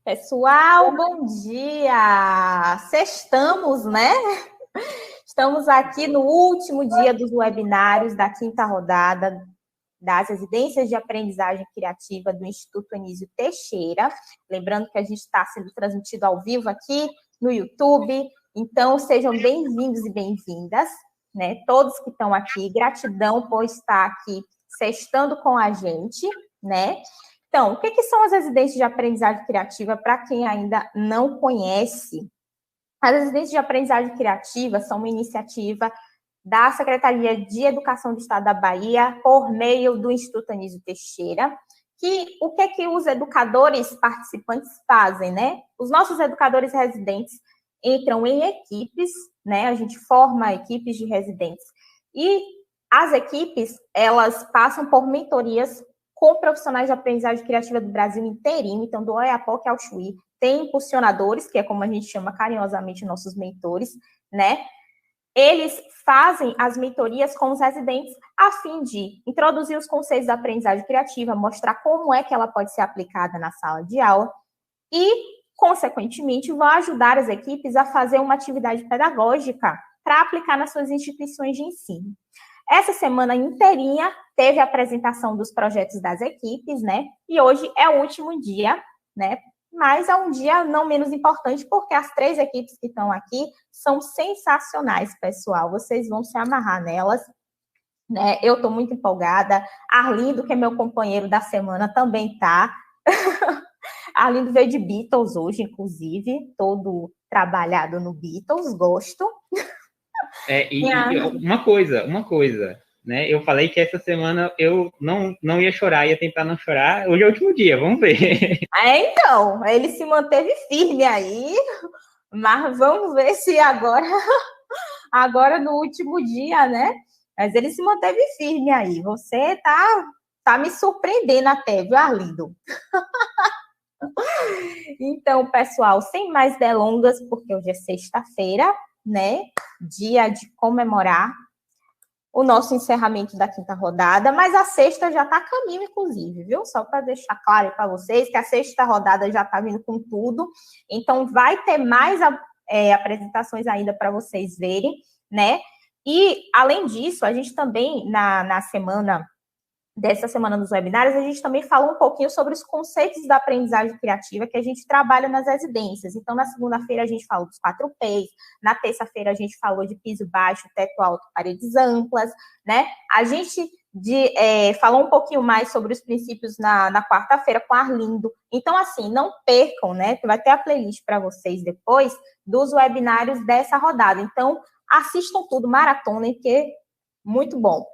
Pessoal, bom dia! Sextamos, né? Estamos aqui no último dia dos webinários da quinta rodada das residências de aprendizagem criativa do Instituto Anísio Teixeira. Lembrando que a gente está sendo transmitido ao vivo aqui no YouTube, então sejam bem-vindos e bem-vindas, né? Todos que estão aqui, gratidão por estar aqui sextando com a gente, né? Então, o que são as residências de aprendizagem criativa para quem ainda não conhece? As residências de aprendizagem criativa são uma iniciativa da Secretaria de Educação do Estado da Bahia, por meio do Instituto Anísio Teixeira, o que os educadores participantes fazem, né? Os nossos educadores residentes entram em equipes, né? A gente forma equipes de residentes. E as equipes, elas passam por mentorias com profissionais de aprendizagem criativa do Brasil inteirinho, então do Oiapoque ao Chuí, tem impulsionadores, que é como a gente chama carinhosamente nossos mentores, né? Eles fazem as mentorias com os residentes a fim de introduzir os conceitos da aprendizagem criativa, mostrar como é que ela pode ser aplicada na sala de aula e, consequentemente, vão ajudar as equipes a fazer uma atividade pedagógica para aplicar nas suas instituições de ensino. Essa semana inteirinha teve a apresentação dos projetos das equipes, né? E hoje é o último dia, né? Mas é um dia não menos importante, porque as 3 equipes que estão aqui são sensacionais, pessoal. Vocês vão se amarrar nelas, né? Eu estou muito empolgada. Arlindo, que é meu companheiro da semana, também tá. Arlindo veio de Beatles hoje, inclusive, todo trabalhado no Beatles, gosto. Uma coisa, né? Eu falei que essa semana eu não ia chorar, ia tentar não chorar. Hoje é o último dia, vamos ver. Então, ele se manteve firme aí, mas vamos ver se agora no último dia, né? Mas ele se manteve firme aí. Você tá me surpreendendo até, viu, Arlindo? Então, pessoal, sem mais delongas, porque hoje é sexta-feira, né? Dia de comemorar o nosso encerramento da quinta rodada, mas a sexta já está a caminho, inclusive, viu? Só para deixar claro para vocês que a sexta rodada já está vindo com tudo, então vai ter mais apresentações ainda para vocês verem, né? E, além disso, a gente também, dessa semana dos webinários, a gente também falou um pouquinho sobre os conceitos da aprendizagem criativa que a gente trabalha nas residências. Então, na segunda-feira, a gente falou dos 4 P's, na terça-feira, a gente falou de piso baixo, teto alto, paredes amplas, né? A gente falou um pouquinho mais sobre os princípios na quarta-feira com Arlindo. Então, assim, não percam, né? Vai ter a playlist para vocês depois dos webinários dessa rodada. Então, assistam tudo, maratonem, porque é muito bom.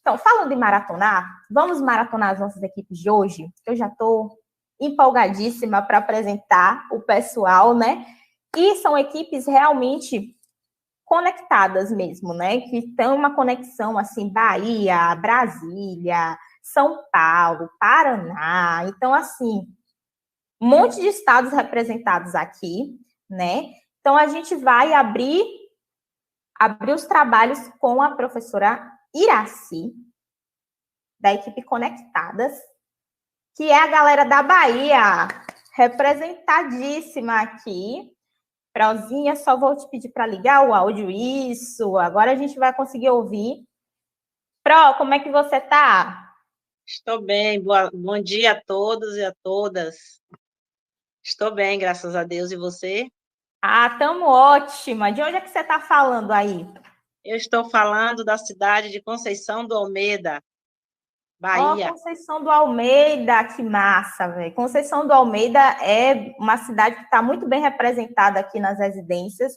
Então, falando em maratonar, vamos maratonar as nossas equipes de hoje? Eu já estou empolgadíssima para apresentar o pessoal, né? E são equipes realmente conectadas mesmo, né? Que tem uma conexão, assim, Bahia, Brasília, São Paulo, Paraná. Então, assim, um monte de estados representados aqui, né? Então, a gente vai abrir os trabalhos com a professora Iraci, da equipe Conectadas, que é a galera da Bahia, representadíssima aqui. Prozinha, só vou te pedir para ligar o áudio, isso, agora a gente vai conseguir ouvir. Pro, como é que você tá? Estou bem, bom dia a todos e a todas. Estou bem, graças a Deus, e você? Estamos ótima. De onde é que você está falando aí? Eu estou falando da cidade de Conceição do Almeida, Bahia. Conceição do Almeida, que massa, velho. Conceição do Almeida é uma cidade que está muito bem representada aqui nas residências,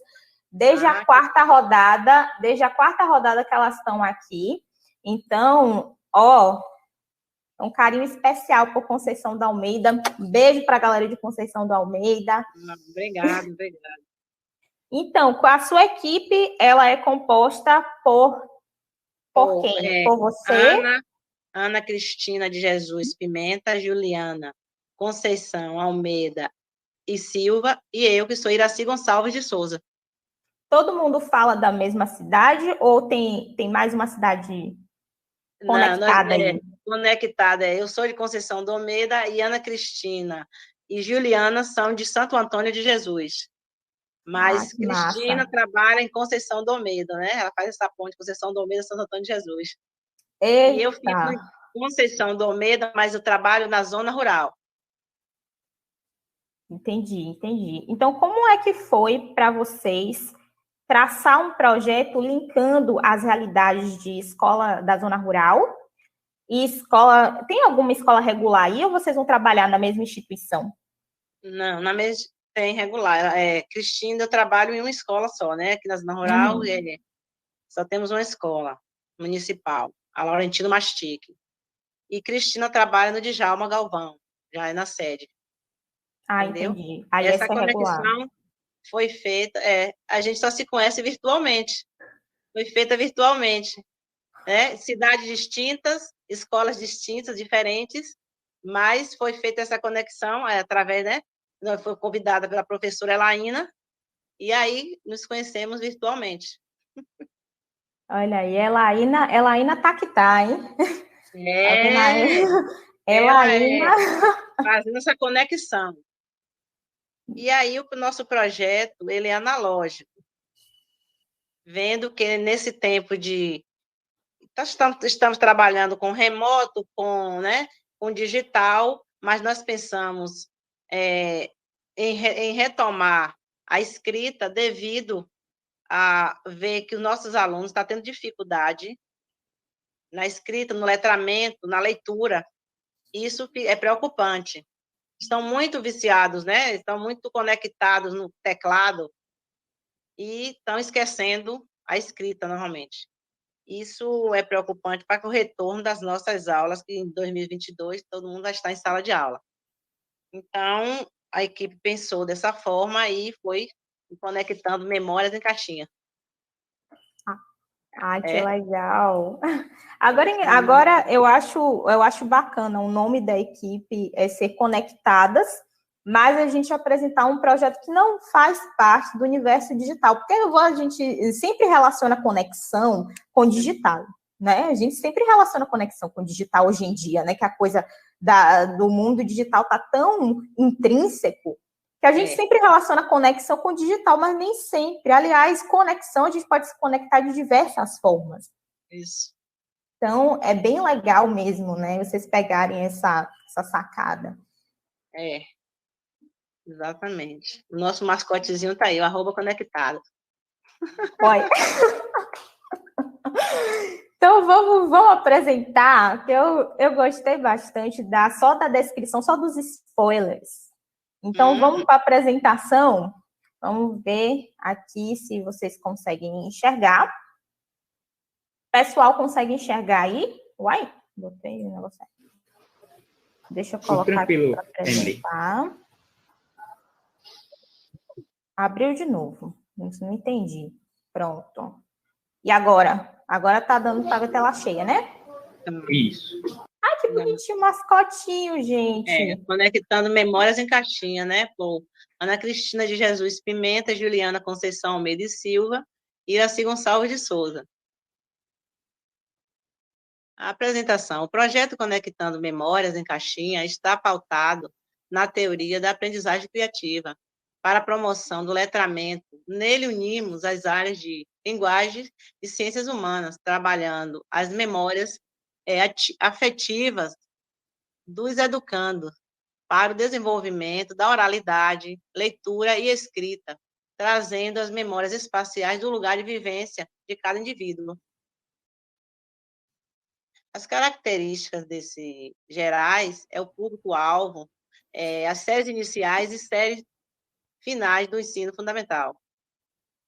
desde a quarta rodada que elas estão aqui. Então, um carinho especial por Conceição do Almeida. Um beijo para a galera de Conceição do Almeida. Obrigada. Então, com a sua equipe, ela é composta por quem? Por você? Ana Cristina de Jesus Pimenta, Juliana Conceição Almeida e Silva, e eu, que sou Iraci Gonçalves de Souza. Todo mundo fala da mesma cidade ou tem mais uma cidade conectada aí? Conectada. Eu sou de Conceição do Almeida e Ana Cristina e Juliana são de Santo Antônio de Jesus. Mas que Cristina massa. trabalha em Conceição do Almeida, né? Ela faz essa ponte Conceição do Almeida, Santo Antônio de Jesus. E eu fico Eita, em Conceição do Almeida, mas eu trabalho na zona rural. entendi. Então, como é que foi para vocês traçar um projeto linkando as realidades de escola da zona rural e escola... Tem alguma escola regular aí ou vocês vão trabalhar na mesma instituição? Não, na mesma tem regular. Cristina, eu trabalho em uma escola só, né? Aqui na zona rural, só temos uma escola municipal, a Laurentino Mastique. E Cristina trabalha no Djalma Galvão, já é na sede. Ah, Entendeu? entendi. Aí Essa essa é regular. conexão foi feita, a gente só se conhece virtualmente. Foi feita virtualmente, né? Cidades distintas, escolas distintas, diferentes, mas foi feita essa conexão através, né? Foi convidada pela professora Elaina, e aí nos conhecemos virtualmente. Olha aí, Elaína tá que tá, hein? Tá vendo aí? É, ela Elaína. fazendo essa conexão. E aí o nosso projeto, ele é analógico, vendo que nesse tempo de... Estamos trabalhando com remoto, né, com digital, mas nós pensamos em retomar a escrita devido a ver que os nossos alunos estão tendo dificuldade na escrita, no letramento, na leitura. Isso é preocupante. Estão muito viciados, né? Estão muito conectados no teclado e estão esquecendo a escrita, normalmente. Isso é preocupante para o retorno das nossas aulas, que em 2022 todo mundo vai estar em sala de aula. Então, a equipe pensou dessa forma e foi conectando memórias em caixinha. Ai, que legal. Agora eu acho bacana o nome da equipe é ser Conectadas, mas a gente apresentar um projeto que não faz parte do universo digital, porque a gente sempre relaciona conexão com digital, né? A gente sempre relaciona conexão com digital hoje em dia, né? Que a coisa do mundo digital está tão intrínseco que a gente sempre relaciona conexão com digital, mas nem sempre. Aliás, conexão, a gente pode se conectar de diversas formas. Isso. Então, é bem legal mesmo, né? Vocês pegarem essa sacada. Exatamente. O nosso mascotezinho tá aí, o @conectado. Olha. Então, vamos apresentar, que eu gostei bastante só da descrição, só dos spoilers. Então, vamos para a apresentação. Vamos ver aqui se vocês conseguem enxergar. O pessoal consegue enxergar aí? Uai, botei o negócio aqui. Deixa eu colocar aqui para apresentar. Abriu de novo. Não entendi. Pronto. E agora? Agora tá dando para a tela cheia, né? Isso. Ai, que bonitinho, mascotinho, gente. Conectando memórias em caixinha, né? Por Ana Cristina de Jesus Pimenta, Juliana Conceição Almeida e Silva, e Iraci Gonçalves de Souza. A apresentação. O projeto Conectando Memórias em Caixinha está pautado na teoria da aprendizagem criativa para a promoção do letramento. Nele unimos as áreas de linguagem e ciências humanas, trabalhando as memórias afetivas dos educandos para o desenvolvimento da oralidade, leitura e escrita, trazendo as memórias espaciais do lugar de vivência de cada indivíduo. As características gerais é o público-alvo, as séries iniciais e séries finais do ensino fundamental,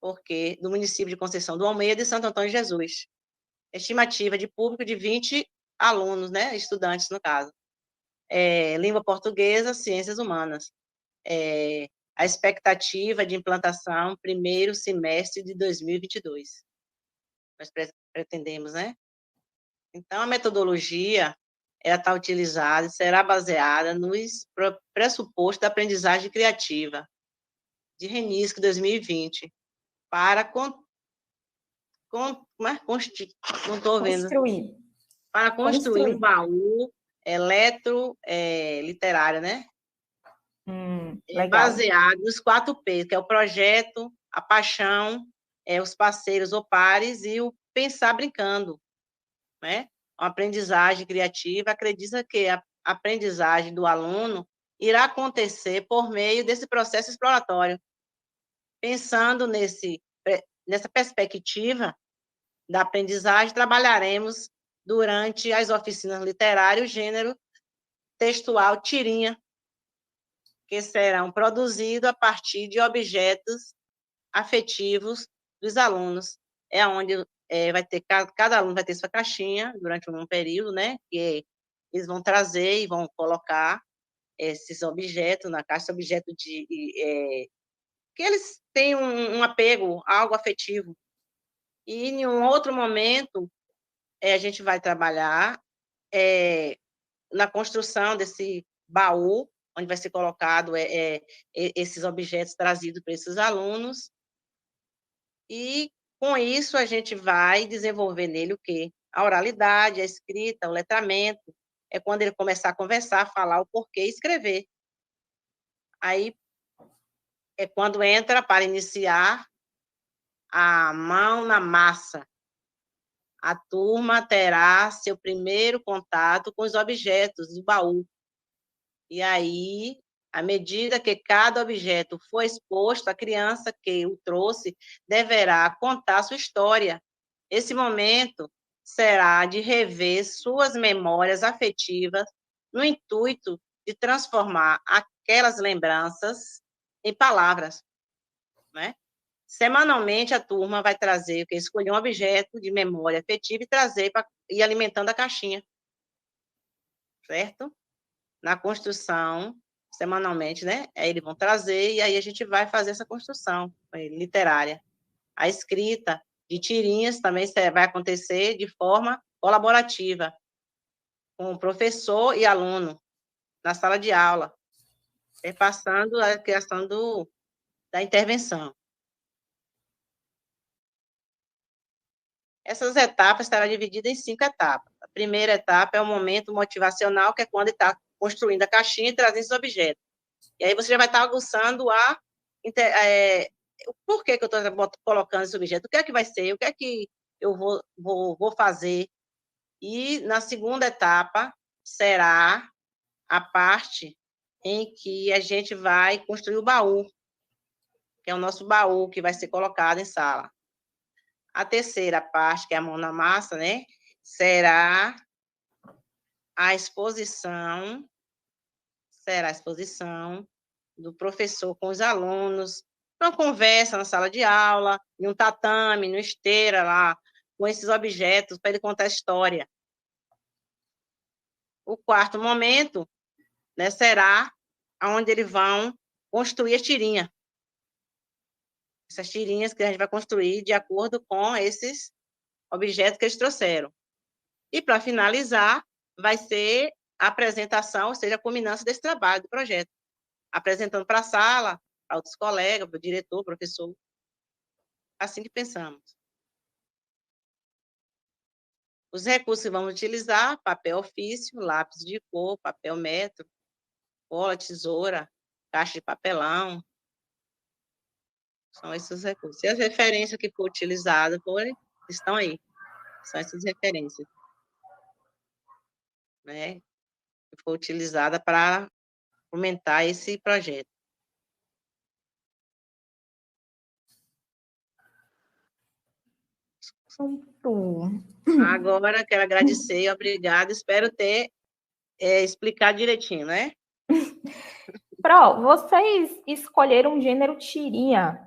porque do município de Conceição do Almeida e Santo Antônio de Jesus. Estimativa de público de 20 alunos, né, estudantes no caso. Língua portuguesa, ciências humanas. A expectativa de implantação, primeiro semestre de 2022. Nós pretendemos, né? Então, a metodologia ela está utilizada e será baseada nos pressupostos da aprendizagem criativa de Renisc 2020 para não estou vendo. Para construir um baú literário, né? Legal. Baseado nos 4 P's, que é o projeto, a paixão, os parceiros ou pares e o pensar brincando, né? Uma aprendizagem criativa, acredita que a aprendizagem do aluno irá acontecer por meio desse processo exploratório. Pensando nessa perspectiva da aprendizagem, trabalharemos durante as oficinas literárias o gênero textual tirinha, que serão produzidos a partir de objetos afetivos dos alunos. É onde vai ter, cada aluno vai ter sua caixinha durante um período, né? Que eles vão trazer e vão colocar esses objetos na caixa, objeto que eles têm um apego, algo afetivo. E em um outro momento, a gente vai trabalhar na construção desse baú, onde vai ser colocado esses objetos trazidos para esses alunos. E, com isso, a gente vai desenvolver nele o quê? A oralidade, a escrita, o letramento. É quando ele começar a conversar, falar o porquê e escrever. Aí, é quando entra para iniciar a mão na massa. A turma terá seu primeiro contato com os objetos do baú. E aí, à medida que cada objeto for exposto, a criança que o trouxe deverá contar sua história. Esse momento será de rever suas memórias afetivas no intuito de transformar aquelas lembranças em palavras, né? Semanalmente, a turma vai trazer, escolher um objeto de memória afetiva e trazer para ir alimentando a caixinha, certo? Na construção, semanalmente, né? Aí eles vão trazer e aí a gente vai fazer essa construção literária. A escrita de tirinhas também vai acontecer de forma colaborativa, com o professor e aluno, na sala de aula, passando a questão da intervenção. Essas etapas estarão divididas em 5 etapas. A primeira etapa é o momento motivacional, que é quando ele está construindo a caixinha e trazendo esses objetos. E aí você já vai estar aguçando o porquê que eu estou colocando esse objeto, o que é que vai ser, o que é que eu vou fazer. E na segunda etapa será a parte em que a gente vai construir o baú, que é o nosso baú que vai ser colocado em sala. A terceira parte, que é a mão na massa, né, será a exposição do professor com os alunos, uma conversa na sala de aula, em um tatame, numa esteira lá, com esses objetos, para ele contar a história. O quarto momento, né, será onde eles vão construir a tirinha. Essas tirinhas que a gente vai construir de acordo com esses objetos que eles trouxeram. E, para finalizar, vai ser a apresentação, ou seja, a culminância desse trabalho, do projeto. Apresentando para a sala, para outros colegas, para o diretor, professor. Assim que pensamos. Os recursos que vamos utilizar: papel ofício, lápis de cor, papel metro, cola, tesoura, caixa de papelão. São esses recursos. E as referências que for utilizadas estão aí. São essas referências, né, que for utilizada para fomentar esse projeto. Pronto. Agora, quero agradecer, obrigada, espero ter explicado direitinho, né? Pro, vocês escolheram o gênero tirinha.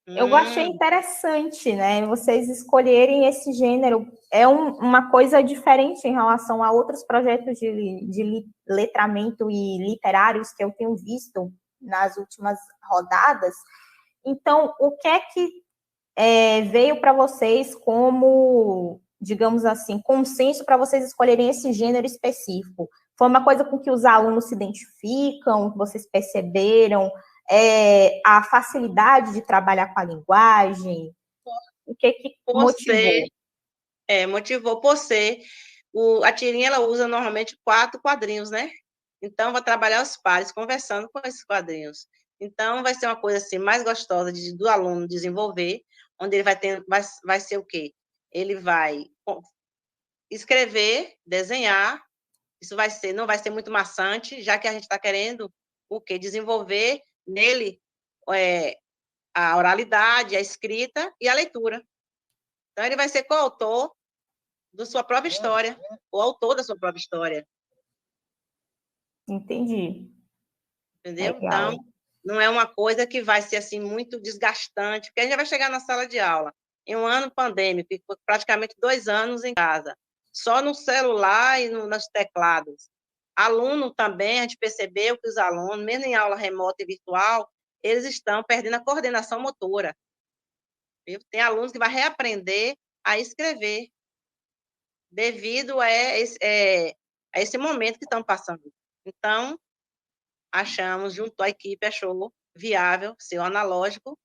Eu achei interessante, né? Vocês escolherem esse gênero. É uma coisa diferente em relação a outros projetos de letramento e literários que eu tenho visto nas últimas rodadas. Então, o que é que veio para vocês como, digamos assim, consenso para vocês escolherem esse gênero específico? Foi uma coisa com que os alunos se identificam, que vocês perceberam? A facilidade de trabalhar com a linguagem? O que motivou? Motivou por ser. A tirinha, ela usa normalmente 4 quadrinhos, né? Então, vai trabalhar os pares conversando com esses quadrinhos. Então, vai ser uma coisa assim mais gostosa do aluno desenvolver, onde ele vai ser o quê? Ele vai escrever, desenhar. Isso não vai ser muito maçante, já que a gente está querendo o quê? Desenvolver nele a oralidade, a escrita e a leitura. Então, ele vai ser coautor da sua própria história, o autor da sua própria história. Entendi. Entendeu? Legal. Então, não é uma coisa que vai ser assim muito desgastante, porque a gente vai chegar na sala de aula em um ano pandêmico, e praticamente 2 anos em casa, só no celular e nos teclados. Aluno também, a gente percebeu que os alunos, mesmo em aula remota e virtual, eles estão perdendo a coordenação motora. Viu? Tem alunos que vão reaprender a escrever devido a esse momento que estão passando. Então, junto à equipe, achou viável ser o analógico,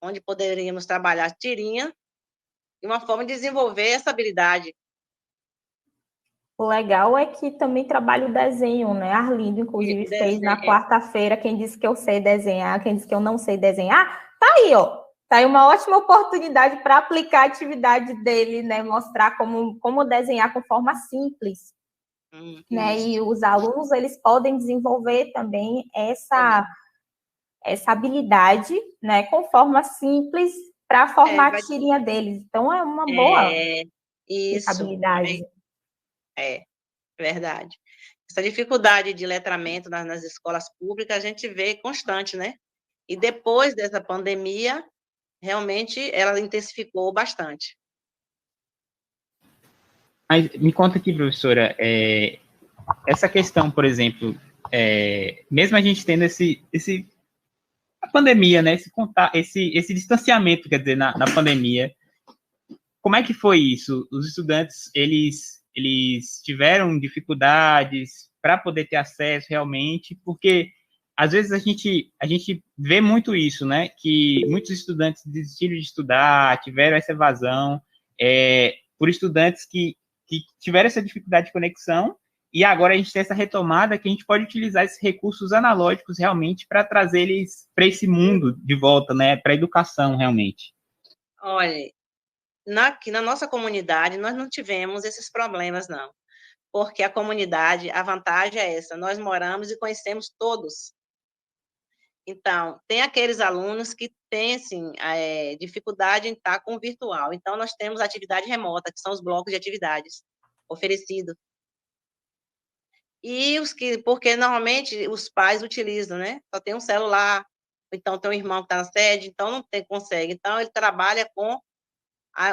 onde poderíamos trabalhar tirinha, e uma forma de desenvolver essa habilidade. O legal é que também trabalha o desenho, né? Arlindo, inclusive, fez na quarta-feira. Quem disse que eu sei desenhar, quem disse que eu não sei desenhar, tá aí, ó. Tá aí uma ótima oportunidade para aplicar a atividade dele, né? Mostrar como desenhar com forma simples. Né? E os alunos, eles podem desenvolver também essa habilidade, né? Com forma simples para formar a tirinha deles. Então, é uma boa habilidade. É verdade. Essa dificuldade de letramento nas escolas públicas, a gente vê constante, né? E depois dessa pandemia, realmente, ela intensificou bastante. Mas me conta aqui, professora, essa questão, por exemplo, mesmo a gente tendo a pandemia, né, esse distanciamento, quer dizer, na pandemia, como é que foi isso? Os estudantes, eles tiveram dificuldades para poder ter acesso realmente, porque às vezes a gente vê muito isso, né, que muitos estudantes desistiram de estudar, tiveram essa evasão, por estudantes que tiveram essa dificuldade de conexão, e agora a gente tem essa retomada que a gente pode utilizar esses recursos analógicos realmente para trazer eles para esse mundo de volta, né, para a educação realmente. Olha, aqui na nossa comunidade, nós não tivemos esses problemas, não. Porque a comunidade, a vantagem é essa, nós moramos e conhecemos todos. Então, tem aqueles alunos que têm, assim, dificuldade em estar com o virtual. Então, nós temos atividade remota, que são os blocos de atividades oferecidos. E porque normalmente os pais utilizam, né? Só tem um celular, então tem um irmão que está na sede, então não consegue. Então, ele trabalha com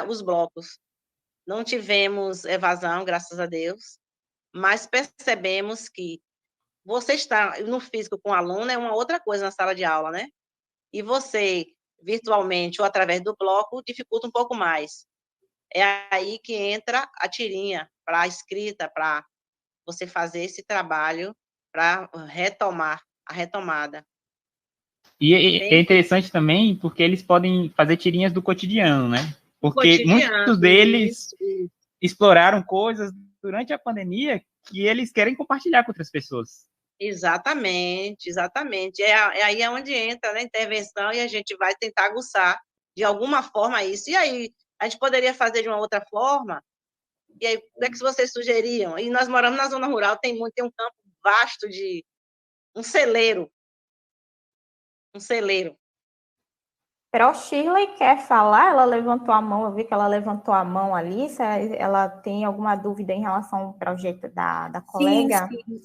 os blocos. Não tivemos evasão, graças a Deus, mas percebemos que você está no físico com o aluno é uma outra coisa na sala de aula, né? E você, virtualmente ou através do bloco, dificulta um pouco mais. É aí que entra a tirinha para a escrita, para você fazer esse trabalho para retomar a retomada. E é interessante também porque eles podem fazer tirinhas do cotidiano, né? Porque muitos deles exploraram coisas durante a pandemia que eles querem compartilhar com outras pessoas. Exatamente, exatamente. É aí onde entra a intervenção e a gente vai tentar aguçar de alguma forma isso. E aí, a gente poderia fazer de uma outra forma? E aí, o que é que vocês sugeriam? E nós moramos na zona rural, tem um campo vasto de um celeiro. Um celeiro. Pero Shirley quer falar? Ela levantou a mão, eu vi que ela levantou a mão ali. Se ela tem alguma dúvida em relação ao projeto da colega? Sim.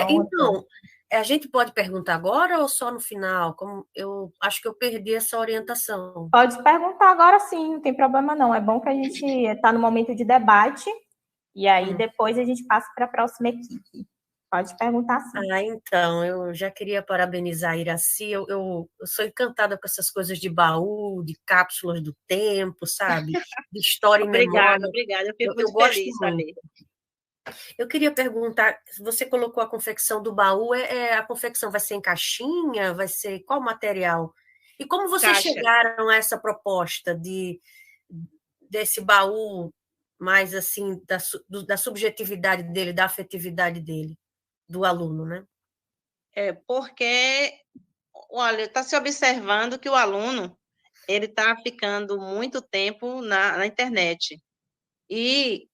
Então, a gente pode perguntar agora ou só no final? Como eu acho que eu perdi essa orientação. Pode perguntar agora sim, não tem problema não. É bom que a gente está no momento de debate e aí depois a gente passa para a próxima equipe. Pode perguntar sim. Então, eu já queria parabenizar a Iraci. Eu sou encantada com essas coisas de baú, de cápsulas do tempo, sabe? De história e memória. Obrigada. Eu fico muito feliz, saber. Eu queria perguntar, você colocou a confecção do baú, a confecção vai ser em caixinha? Vai ser qual material? E como vocês chegaram a essa proposta desse baú mais assim, da subjetividade dele, da afetividade dele? do aluno, né? Porque, olha, está se observando que o aluno ele está ficando muito tempo na internet. E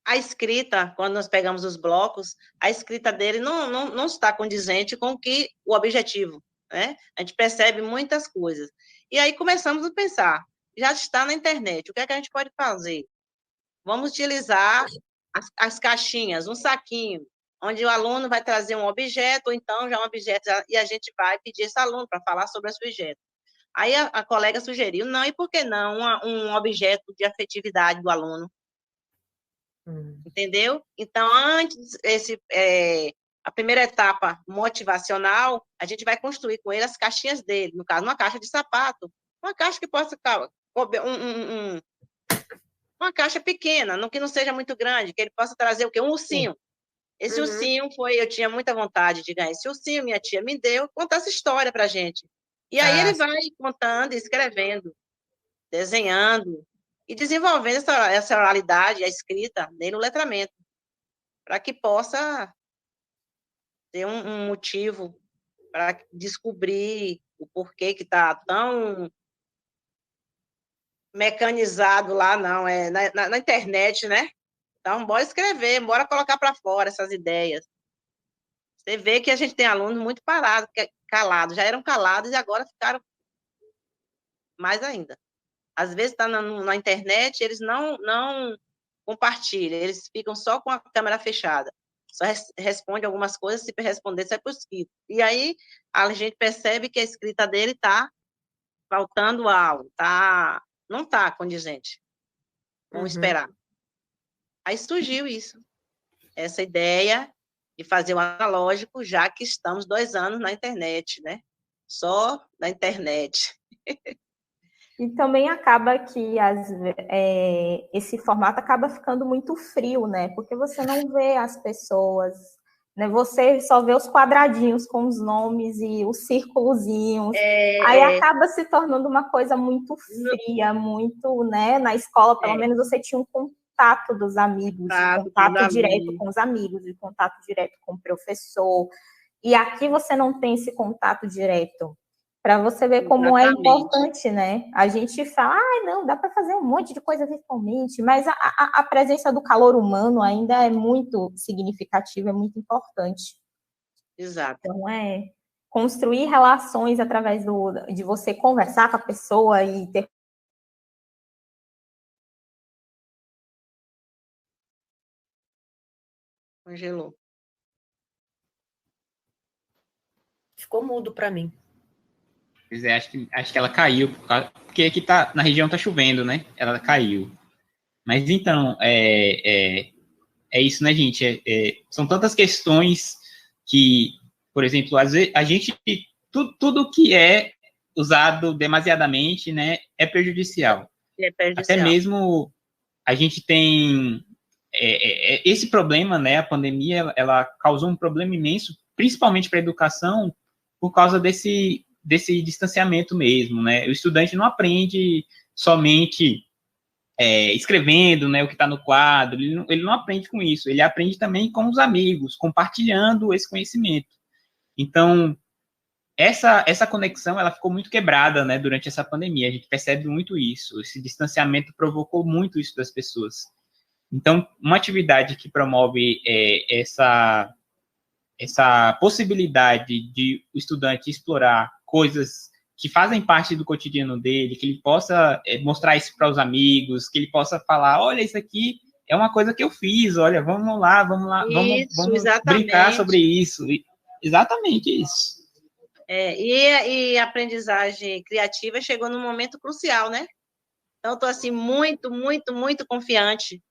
a escrita, quando nós pegamos os blocos, a escrita dele não está condizente com o objetivo, né? A gente percebe muitas coisas. E aí começamos a pensar, já está na internet, o que é que a gente pode fazer? Vamos utilizar as caixinhas, um saquinho, onde o aluno vai trazer um objeto, ou então já um objeto, e a gente vai pedir esse aluno para falar sobre esse objeto. Aí a colega sugeriu, não, e por que não um objeto de afetividade do aluno? Entendeu? Então, antes, a primeira etapa motivacional, a gente vai construir com ele as caixinhas dele, no caso, uma caixa de sapato, uma caixa que possa couber uma caixa pequena, que não seja muito grande, que ele possa trazer o quê? Um ursinho. Esse ursinho eu tinha muita vontade de ganhar esse ursinho, minha tia me deu, contar essa história pra gente. E aí ele vai contando, escrevendo, desenhando e desenvolvendo essa oralidade, a escrita, no letramento, para que possa ter um motivo para descobrir o porquê que está tão mecanizado lá, não, na internet, né? Então, bora escrever, bora colocar para fora essas ideias. Você vê que a gente tem alunos muito parados, calados, já eram calados e agora ficaram mais ainda. Às vezes está na internet, eles não compartilham, eles ficam só com a câmera fechada. Só responde algumas coisas, se responder, sai por escrito. E aí a gente percebe que a escrita dele está faltando algo, não está condizente. Vamos esperar. Aí surgiu isso, essa ideia de fazer o analógico, já que estamos 2 anos na internet, né? Só na internet. E também acaba que esse formato acaba ficando muito frio, né? Porque você não vê as pessoas, né? Você só vê os quadradinhos com os nomes e os círculozinhos. Aí acaba se tornando uma coisa muito fria, muito, né? Na escola, pelo menos, você tinha um contato dos amigos, contato direto com os amigos, e contato direto com o professor. E aqui você não tem esse contato direto. Para você ver como é importante, né? A gente fala, não, dá para fazer um monte de coisa virtualmente, mas a presença do calor humano ainda é muito significativa, é muito importante. Exato. Então, construir relações através de você conversar com a pessoa e ter... Congelou. Ficou mudo para mim. Pois é, acho que ela caiu, porque aqui na região tá chovendo, né? Ela caiu. Mas então, é isso, né, gente? São tantas questões que, por exemplo, às vezes a gente, tudo que é usado demasiadamente, né, é prejudicial. Até mesmo a gente tem esse problema, né? A pandemia, ela causou um problema imenso, principalmente para a educação, por causa desse distanciamento mesmo, né? O estudante não aprende somente escrevendo, né, o que está no quadro, ele não aprende com isso, ele aprende também com os amigos, compartilhando esse conhecimento. Então, essa conexão, ela ficou muito quebrada, né, durante essa pandemia, a gente percebe muito isso, esse distanciamento provocou muito isso das pessoas. Então, uma atividade que promove essa possibilidade de o estudante explorar coisas que fazem parte do cotidiano dele, que ele possa mostrar isso para os amigos, que ele possa falar, olha, isso aqui é uma coisa que eu fiz, olha, vamos lá, vamos brincar sobre isso. Exatamente isso. E a aprendizagem criativa chegou num momento crucial, né? Então, estou assim, muito, muito, muito confiante.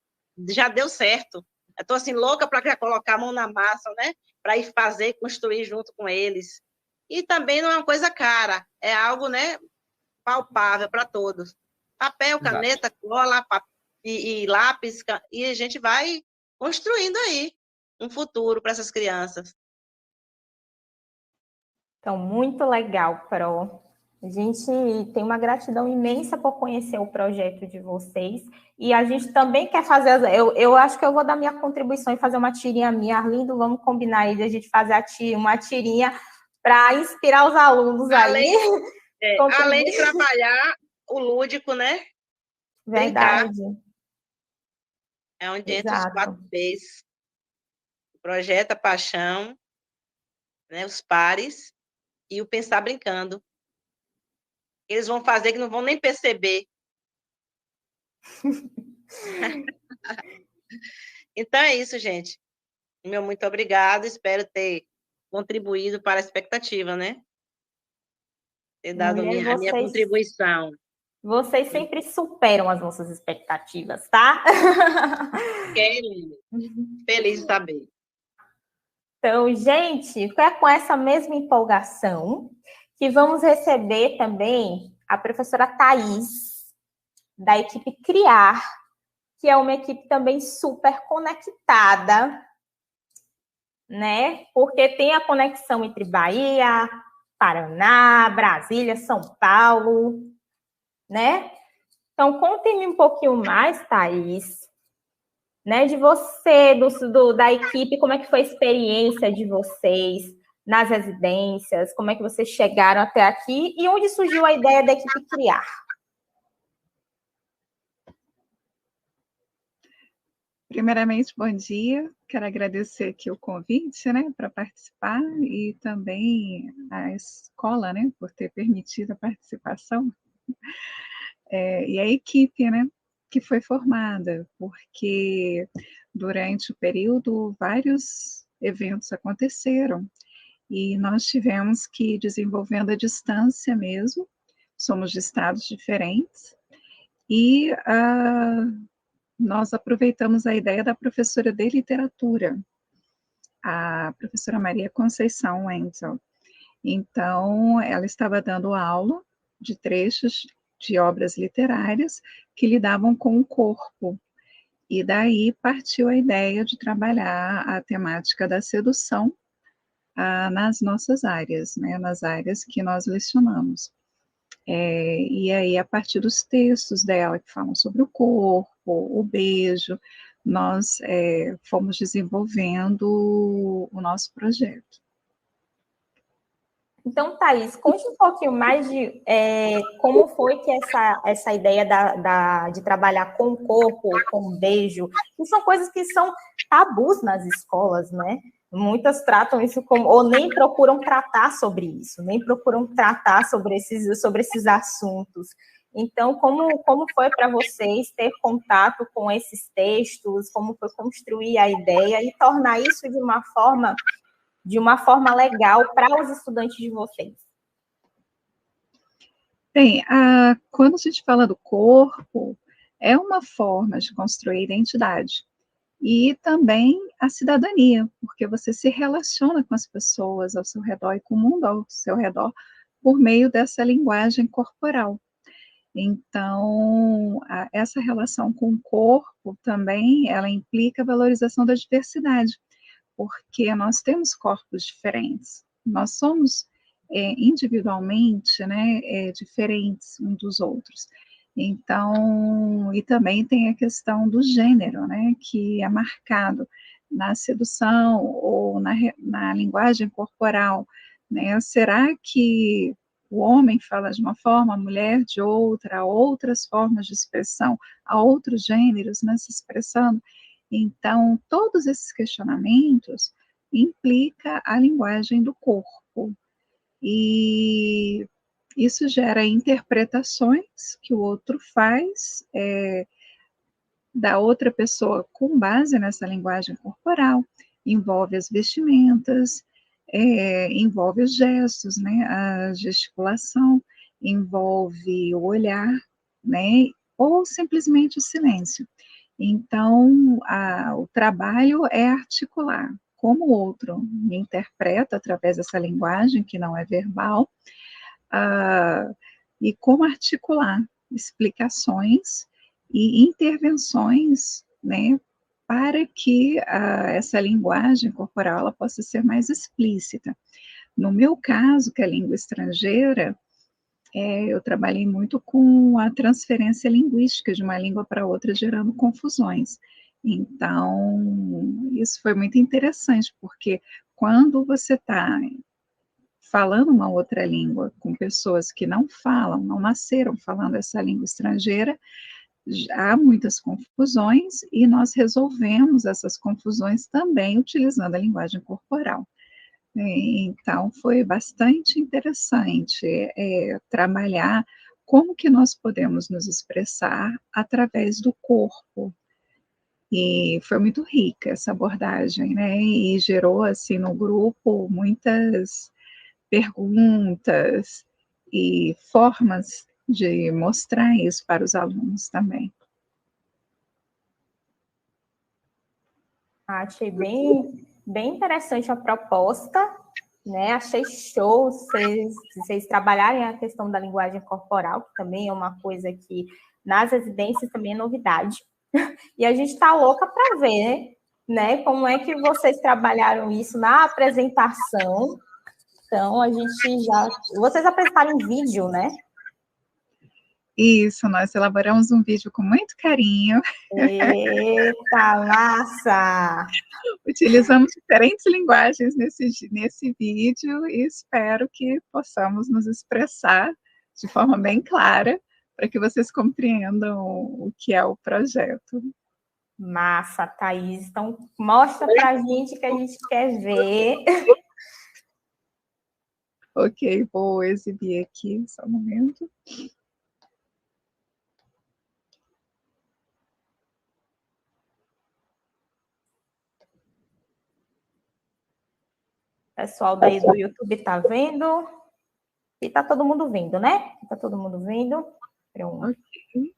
Já deu certo. Estou assim, louca para colocar a mão na massa, né? Para ir fazer, construir junto com eles. E também não é uma coisa cara, é algo, né, palpável para todos. Papel, caneta, cola e lápis, e a gente vai construindo aí um futuro para essas crianças. Então, muito legal, Pro. A gente tem uma gratidão imensa por conhecer o projeto de vocês. E a gente também quer fazer... Eu acho que eu vou dar minha contribuição e fazer uma tirinha minha. Arlindo, vamos combinar aí de a gente fazer uma tirinha para inspirar os alunos aí. Além de trabalhar o lúdico, né? Verdade. Brincar. É onde entra os 4 P's. O projeto, a paixão, né, os pares e o pensar brincando. Eles vão fazer que não vão nem perceber. Então é isso, gente. Meu muito obrigado. Espero ter contribuído para a expectativa, né? Ter dado a minha contribuição. Vocês sempre superam as nossas expectativas, tá? Feliz de saber. Então, gente, é com essa mesma empolgação que vamos receber também a professora Thaís, da equipe Criar, que é uma equipe também super conectada, né? Porque tem a conexão entre Bahia, Paraná, Brasília, São Paulo, né? Então, conte-me um pouquinho mais, Thaís, né, de você, da equipe, como é que foi a experiência de vocês nas residências, como é que vocês chegaram até aqui e onde surgiu a ideia da equipe Criar? Primeiramente, bom dia. Quero agradecer aqui o convite, né, para participar e também a escola, né, por ter permitido a participação. E a equipe, né, que foi formada, porque durante o período vários eventos aconteceram e nós tivemos que ir desenvolvendo à distância mesmo, somos de estados diferentes, e nós aproveitamos a ideia da professora de literatura, a professora Maria Conceição Wenzel. Então, ela estava dando aula de trechos de obras literárias que lidavam com o corpo. E daí partiu a ideia de trabalhar a temática da sedução nas nossas áreas, né, nas áreas que nós lecionamos. E aí, a partir dos textos dela, que falam sobre o corpo, o beijo, nós fomos desenvolvendo o nosso projeto. Então, Thaís, conte um pouquinho mais de como foi que essa ideia de trabalhar com o corpo, com o beijo, que são coisas que são tabus nas escolas, né? Muitas tratam isso como, ou nem procuram tratar sobre isso, nem procuram tratar sobre esses assuntos. Então, como foi para vocês ter contato com esses textos, como foi construir a ideia e tornar isso de uma forma legal para os estudantes de vocês? Bem, quando a gente fala do corpo, é uma forma de construir identidade. E também a cidadania, porque você se relaciona com as pessoas ao seu redor e com o mundo ao seu redor por meio dessa linguagem corporal. Então, essa relação com o corpo também, ela implica a valorização da diversidade, porque nós temos corpos diferentes, nós somos individualmente, né, diferentes uns dos outros. Então, e também tem a questão do gênero, né, que é marcado na sedução ou na linguagem corporal, né? Será que o homem fala de uma forma, a mulher de outra, há outras formas de expressão, há outros gêneros, né, se expressando? Então, todos esses questionamentos implica a linguagem do corpo. E isso gera interpretações que o outro faz da outra pessoa com base nessa linguagem corporal, envolve as vestimentas, envolve os gestos, né, a gesticulação, envolve o olhar, né, ou simplesmente o silêncio. Então, o trabalho é articular como o outro me interpreta através dessa linguagem que não é verbal, e como articular explicações e intervenções, né, para que essa linguagem corporal ela possa ser mais explícita. No meu caso, que é língua estrangeira, eu trabalhei muito com a transferência linguística de uma língua para outra, gerando confusões. Então, isso foi muito interessante, porque quando você está falando uma outra língua com pessoas que não falam, não nasceram falando essa língua estrangeira, há muitas confusões e nós resolvemos essas confusões também utilizando a linguagem corporal. Então, foi bastante interessante trabalhar como que nós podemos nos expressar através do corpo. E foi muito rica essa abordagem, né? E gerou, assim, no grupo muitas perguntas e formas de mostrar isso para os alunos também. Achei bem interessante a proposta, né? Achei show vocês trabalharem a questão da linguagem corporal, que também é uma coisa que nas residências também é novidade. E a gente está louca para ver, né? Como é que vocês trabalharam isso na apresentação. Então, vocês apresentaram em vídeo, né? Isso, nós elaboramos um vídeo com muito carinho. Eita, massa! Utilizamos diferentes linguagens nesse vídeo e espero que possamos nos expressar de forma bem clara para que vocês compreendam o que é o projeto. Massa, Thaís. Então, mostra para a gente que a gente quer ver. Ok, vou exibir aqui, só um momento. Pessoal daí do YouTube está vendo? E está todo mundo vendo, né? Está todo mundo vendo? Pronto. Ok.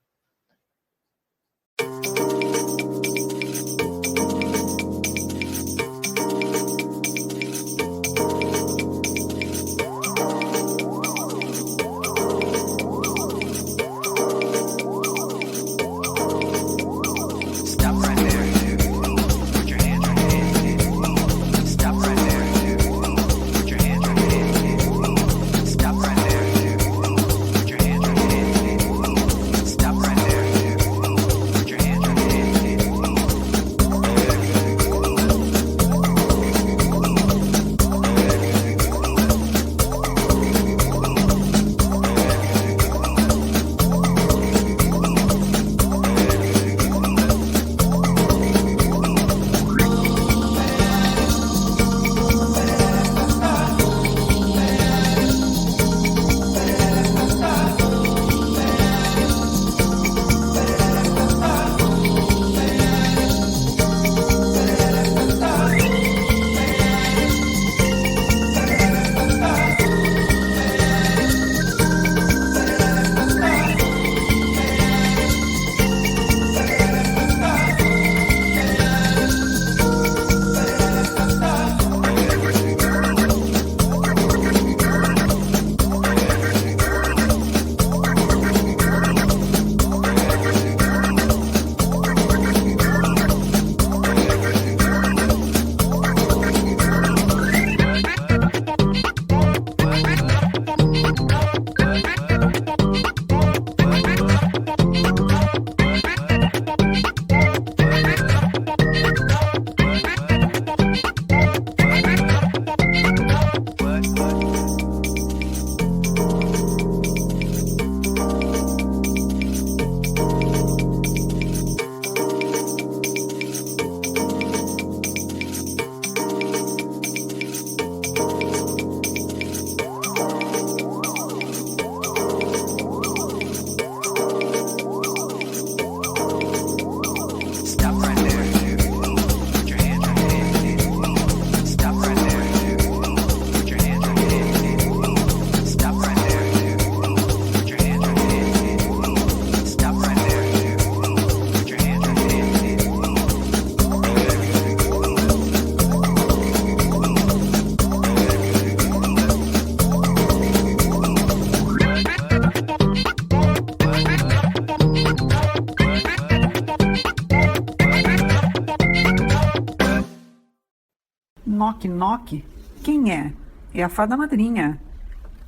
Knock, knock? Quem é? É a fada madrinha.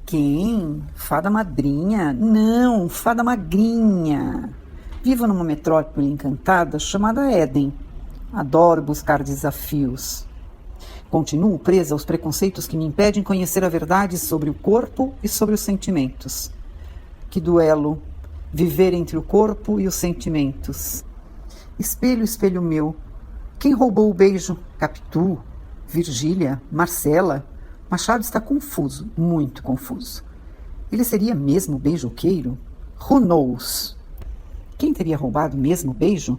Quem? Fada madrinha? Não, fada magrinha. Vivo numa metrópole encantada chamada Éden. Adoro buscar desafios. Continuo presa aos preconceitos que me impedem conhecer a verdade sobre o corpo e sobre os sentimentos. Que duelo! Viver entre o corpo e os sentimentos. Espelho, espelho meu. Quem roubou o beijo? Capitu? Virgília? Marcela? Machado está confuso, muito confuso. Ele seria mesmo beijoqueiro? Who knows? Quem teria roubado mesmo o beijo?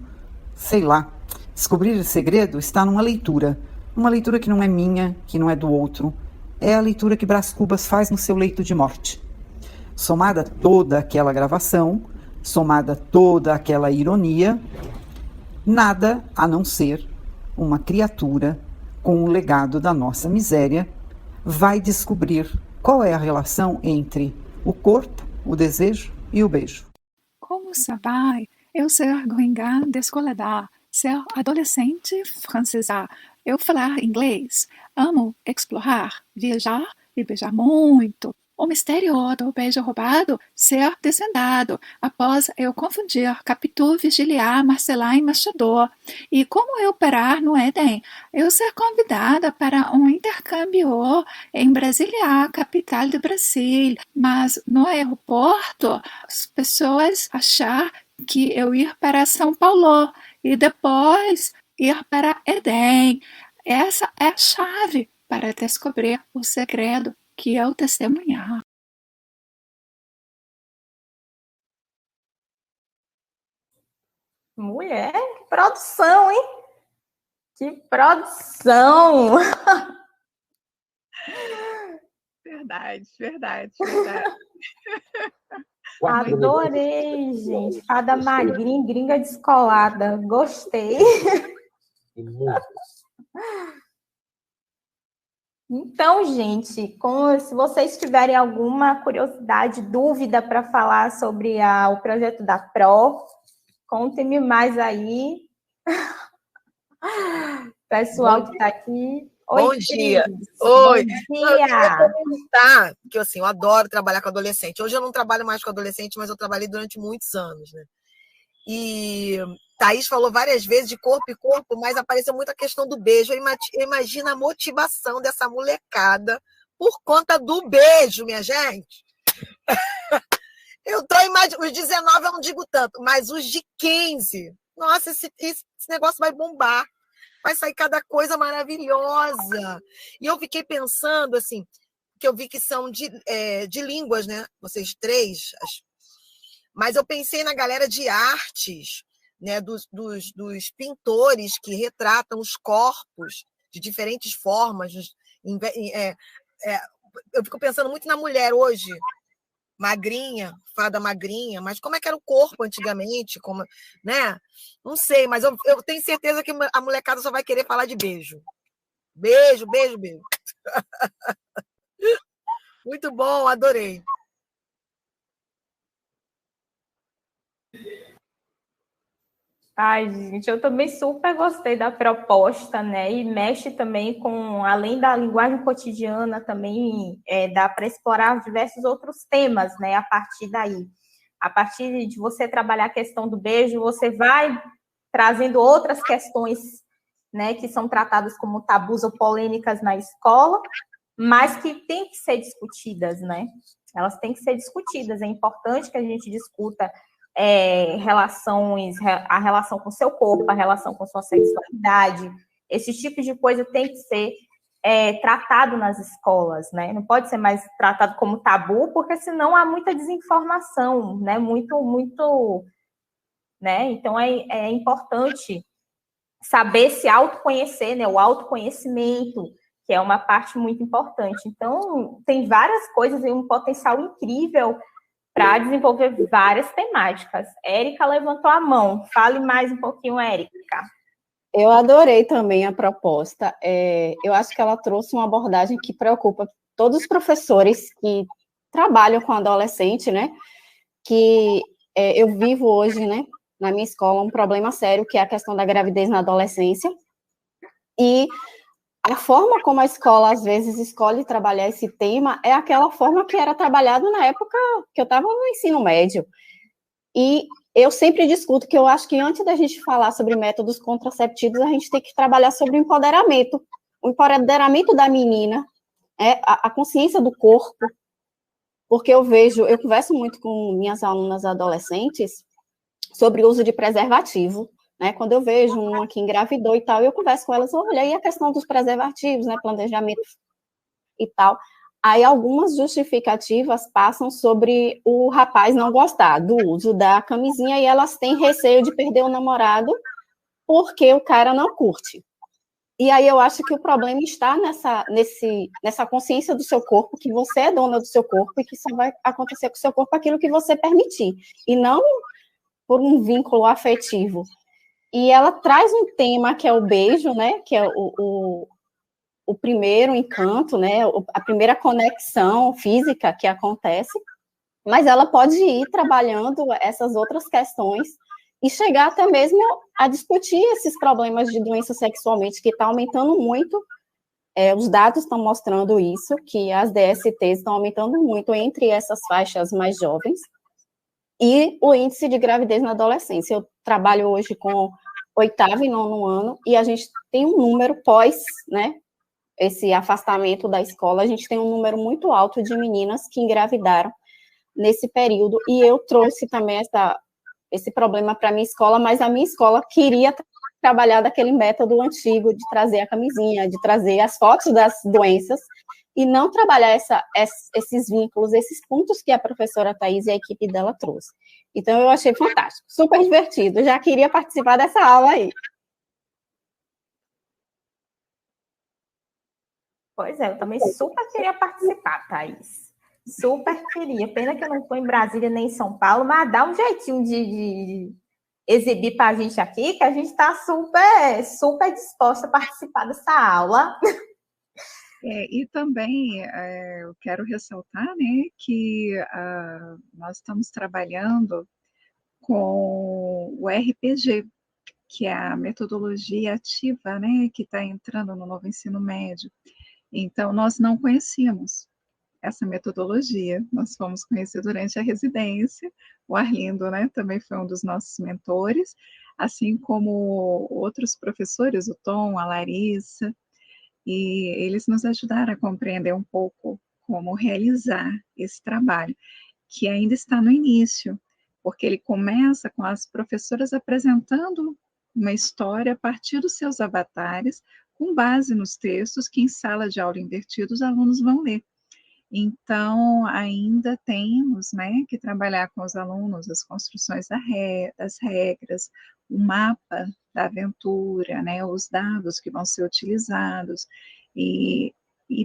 Sei lá. Descobrir o segredo está numa leitura. Uma leitura que não é minha, que não é do outro. É a leitura que Brás Cubas faz no seu leito de morte. Somada toda aquela gravação, somada toda aquela ironia, nada a não ser uma criatura com o legado da nossa miséria vai descobrir qual é a relação entre o corpo, o desejo e o beijo. Como você vai? Eu ser gringa descolada, ser adolescente francesa, eu falar inglês, amo explorar, viajar e beijar muito. O mistério do beijo roubado ser desvendado após eu confundir Capitu, Virgília, Marcela e Machado. E como eu parar no Éden, eu ser convidada para um intercâmbio em Brasília, capital do Brasil. Mas no aeroporto, as pessoas achar que eu ir para São Paulo e depois ir para Éden. Essa é a chave para descobrir o segredo que é o testemunhar. Mulher, que produção, hein? Que produção! Verdade, verdade. Adorei, gente. Fada magrinha, gringa descolada. Gostei. Então, gente, se vocês tiverem alguma curiosidade, dúvida para falar sobre o projeto da PRO, contem-me mais aí. Pessoal que está aqui. Oi, bom dia. Oi. Bom dia. Perguntar, porque assim, eu adoro trabalhar com adolescente. Hoje eu não trabalho mais com adolescente, mas eu trabalhei durante muitos anos, né? E Thaís falou várias vezes de corpo e corpo, mas apareceu muito a questão do beijo. Imagina a motivação dessa molecada por conta do beijo, minha gente. Eu tô imaginando, os 19 eu não digo tanto, mas os de 15, nossa, esse negócio vai bombar. Vai sair cada coisa maravilhosa. E eu fiquei pensando, assim, que eu vi que são de línguas, né? Vocês três. Mas eu pensei na galera de artes, né? Dos pintores que retratam os corpos de diferentes formas. Eu fico pensando muito na mulher hoje, magrinha, fada magrinha, mas como é que era o corpo antigamente? Como, né? Não sei, mas eu tenho certeza que a molecada só vai querer falar de beijo. Beijo, beijo, beijo. Muito bom, adorei. Ai, gente, eu também super gostei da proposta, né? E mexe também com, além da linguagem cotidiana, também dá para explorar diversos outros temas, né? A partir daí. A partir de você trabalhar a questão do beijo, você vai trazendo outras questões, né? Que são tratadas como tabus ou polêmicas na escola, mas que têm que ser discutidas, né? Elas têm que ser discutidas. É importante que a gente discuta a relação com o seu corpo, a relação com sua sexualidade, esse tipo de coisa tem que ser tratado nas escolas, né? Não pode ser mais tratado como tabu, porque senão há muita desinformação, né? Muito, né? Então é importante saber se autoconhecer, né? O autoconhecimento, que é uma parte muito importante. Então, tem várias coisas e um potencial incrível para desenvolver várias temáticas. Érica levantou a mão. Fale mais um pouquinho, Érica. Eu adorei também a proposta. Eu acho que ela trouxe uma abordagem que preocupa todos os professores que trabalham com adolescente, né? Que eu vivo hoje, né, na minha escola, um problema sério, que é a questão da gravidez na adolescência. E a forma como a escola, às vezes, escolhe trabalhar esse tema é aquela forma que era trabalhado na época que eu estava no ensino médio. E eu sempre discuto que eu acho que antes da gente falar sobre métodos contraceptivos, a gente tem que trabalhar sobre o empoderamento da menina, a consciência do corpo, porque eu converso muito com minhas alunas adolescentes sobre o uso de preservativo, né? Quando eu vejo uma que engravidou e tal, eu converso com elas, olha, e a questão dos preservativos, né? Planejamento e tal. Aí algumas justificativas passam sobre o rapaz não gostar do uso da camisinha e elas têm receio de perder o namorado porque o cara não curte. E aí eu acho que o problema está nessa consciência do seu corpo, que você é dona do seu corpo e que só vai acontecer com o seu corpo aquilo que você permitir, e não por um vínculo afetivo. E ela traz um tema que é o beijo, né, que é o primeiro encanto, né, a primeira conexão física que acontece, mas ela pode ir trabalhando essas outras questões e chegar até mesmo a discutir esses problemas de doença sexualmente, que está aumentando muito. Os dados estão mostrando isso, que as DSTs estão aumentando muito entre essas faixas mais jovens, e o índice de gravidez na adolescência. Eu trabalho hoje com 8º e 9º ano, e a gente tem um número pós, né, esse afastamento da escola, a gente tem um número muito alto de meninas que engravidaram nesse período, e eu trouxe também esse problema para a minha escola, mas a minha escola queria trabalhar daquele método antigo de trazer a camisinha, de trazer as fotos das doenças, e não trabalhar esses vínculos, esses pontos que a professora Thais e a equipe dela trouxe. Então, eu achei fantástico, super divertido, já queria participar dessa aula aí. Pois é, eu também super queria participar, Thais. Super queria. Pena que eu não estou em Brasília nem em São Paulo, mas dá um jeitinho de exibir para a gente aqui, que a gente está super disposta a participar dessa aula. E também eu quero ressaltar, né, que nós estamos trabalhando com o RPG, que é a metodologia ativa, né, que está entrando no novo ensino médio. Então, nós não conhecíamos essa metodologia, nós fomos conhecer durante a residência. O Arlindo, né, também foi um dos nossos mentores, assim como outros professores, o Tom, a Larissa, e eles nos ajudaram a compreender um pouco como realizar esse trabalho, que ainda está no início, porque ele começa com as professoras apresentando uma história a partir dos seus avatares, com base nos textos que em sala de aula invertida os alunos vão ler. Então, ainda temos, né, que trabalhar com os alunos as construções das regras, o mapa da aventura, né, os dados que vão ser utilizados, e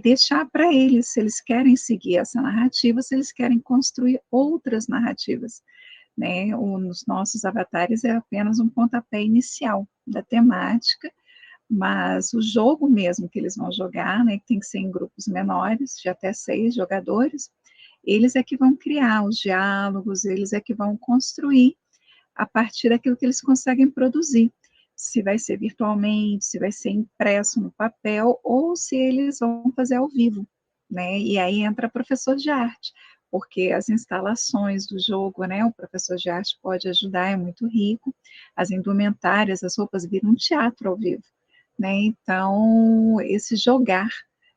deixar para eles se eles querem seguir essa narrativa, se eles querem construir outras narrativas. Né? Os nossos avatares é apenas um pontapé inicial da temática, mas o jogo mesmo que eles vão jogar, né, que tem que ser em grupos menores, de até 6 jogadores, eles é que vão criar os diálogos, eles é que vão construir a partir daquilo que eles conseguem produzir, se vai ser virtualmente, se vai ser impresso no papel, ou se eles vão fazer ao vivo, né, e aí entra professor de arte, porque as instalações do jogo, né, o professor de arte pode ajudar, é muito rico, as indumentárias, as roupas viram um teatro ao vivo, né? Então, esse jogar,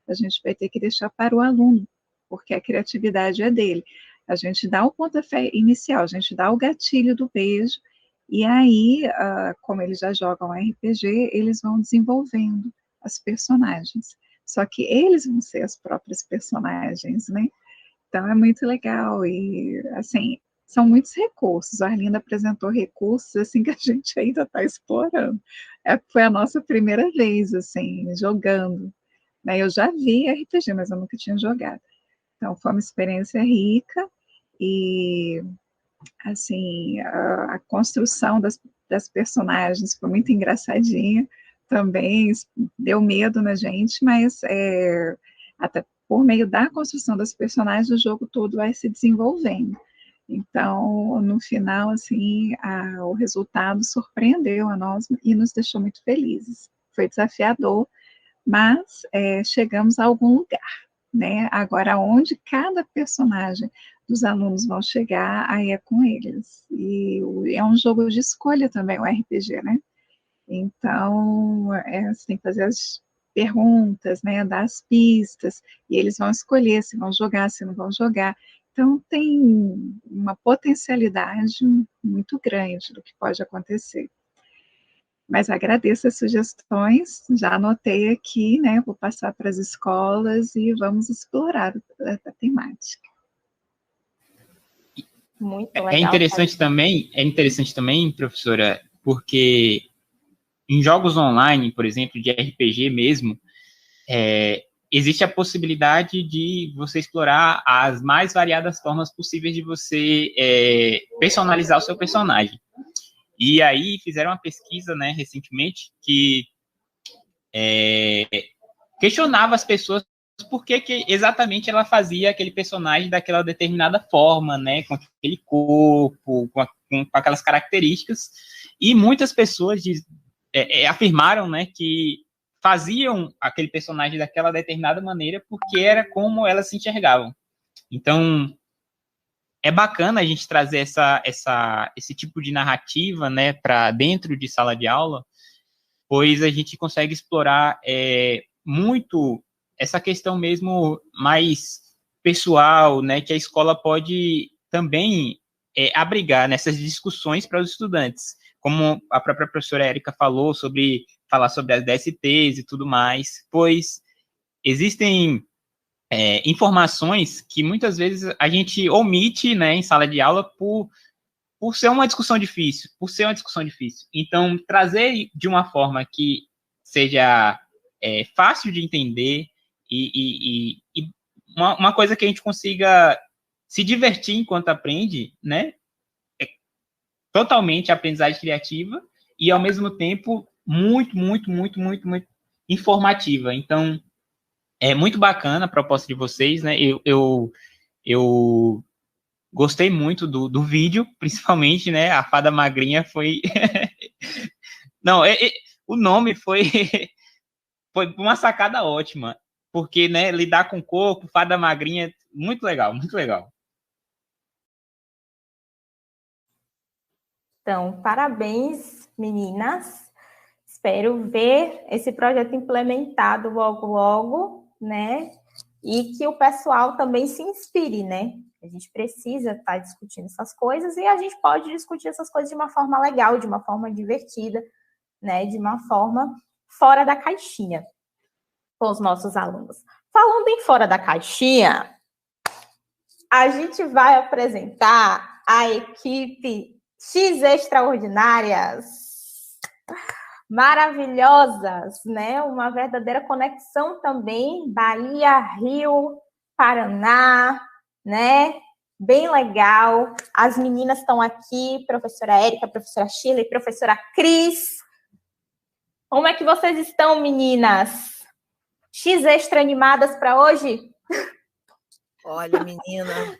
a gente vai ter que deixar para o aluno, porque a criatividade é dele. A gente dá o pontapé inicial, a gente dá o gatilho do beijo, e aí, como eles já jogam RPG, eles vão desenvolvendo as personagens. Só que eles vão ser as próprias personagens, né? Então, é muito legal, e, assim, são muitos recursos. A Arlinda apresentou recursos, assim, que a gente ainda está explorando. Foi a nossa primeira vez, assim, jogando. Né? Eu já vi RPG, mas eu nunca tinha jogado. Então, foi uma experiência rica, e, assim, a construção das personagens foi muito engraçadinha, também deu medo na gente, mas até por meio da construção das personagens, o jogo todo vai se desenvolvendo. Então, no final, assim, o resultado surpreendeu a nós e nos deixou muito felizes. Foi desafiador, mas chegamos a algum lugar, né? Agora, onde cada personagem dos alunos vão chegar, aí é com eles. E é um jogo de escolha também, o RPG, né? Então, você tem que fazer as perguntas, né, dar as pistas, e eles vão escolher se vão jogar, se não vão jogar. Então, tem uma potencialidade muito grande do que pode acontecer. Mas agradeço as sugestões, já anotei aqui, né, vou passar para as escolas e vamos explorar a temática. Muito legal. É interessante também, professora, porque em jogos online, por exemplo, de RPG mesmo, existe a possibilidade de você explorar as mais variadas formas possíveis de você personalizar o seu personagem. E aí fizeram uma pesquisa, né, recentemente, que questionava as pessoas por que exatamente ela fazia aquele personagem daquela determinada forma, né, com aquele corpo, com aquelas características, e muitas pessoas afirmaram, né, que faziam aquele personagem daquela determinada maneira porque era como elas se enxergavam. Então, é bacana a gente trazer esse tipo de narrativa, né, para dentro de sala de aula, pois a gente consegue explorar muito essa questão mesmo mais pessoal, né, que a escola pode também abrigar nessas discussões para os estudantes, como a própria professora Érica falou, falar sobre as DSTs e tudo mais, pois existem informações que muitas vezes a gente omite, né, em sala de aula por ser uma discussão difícil, Então, trazer de uma forma que seja fácil de entender e uma coisa que a gente consiga se divertir enquanto aprende, né? Totalmente aprendizagem criativa e, ao mesmo tempo, muito informativa. Então, é muito bacana a proposta de vocês, né? Eu gostei muito do vídeo, principalmente, né? A Fada Magrinha foi... Não, o nome foi uma sacada ótima, porque, né, lidar com o corpo, Fada Magrinha, muito legal, muito legal. Então, parabéns, meninas. Espero ver esse projeto implementado logo, né? E que o pessoal também se inspire, né? A gente precisa estar discutindo essas coisas e a gente pode discutir essas coisas de uma forma legal, de uma forma divertida, né? De uma forma fora da caixinha com os nossos alunos. Falando em fora da caixinha, a gente vai apresentar a equipe X Extraordinárias, maravilhosas, né? Uma verdadeira conexão também, Bahia, Rio, Paraná, né? Bem legal. As meninas estão aqui, professora Érica, professora Sheila e professora Cris. Como é que vocês estão, meninas? X Extra animadas para hoje? Olha, menina,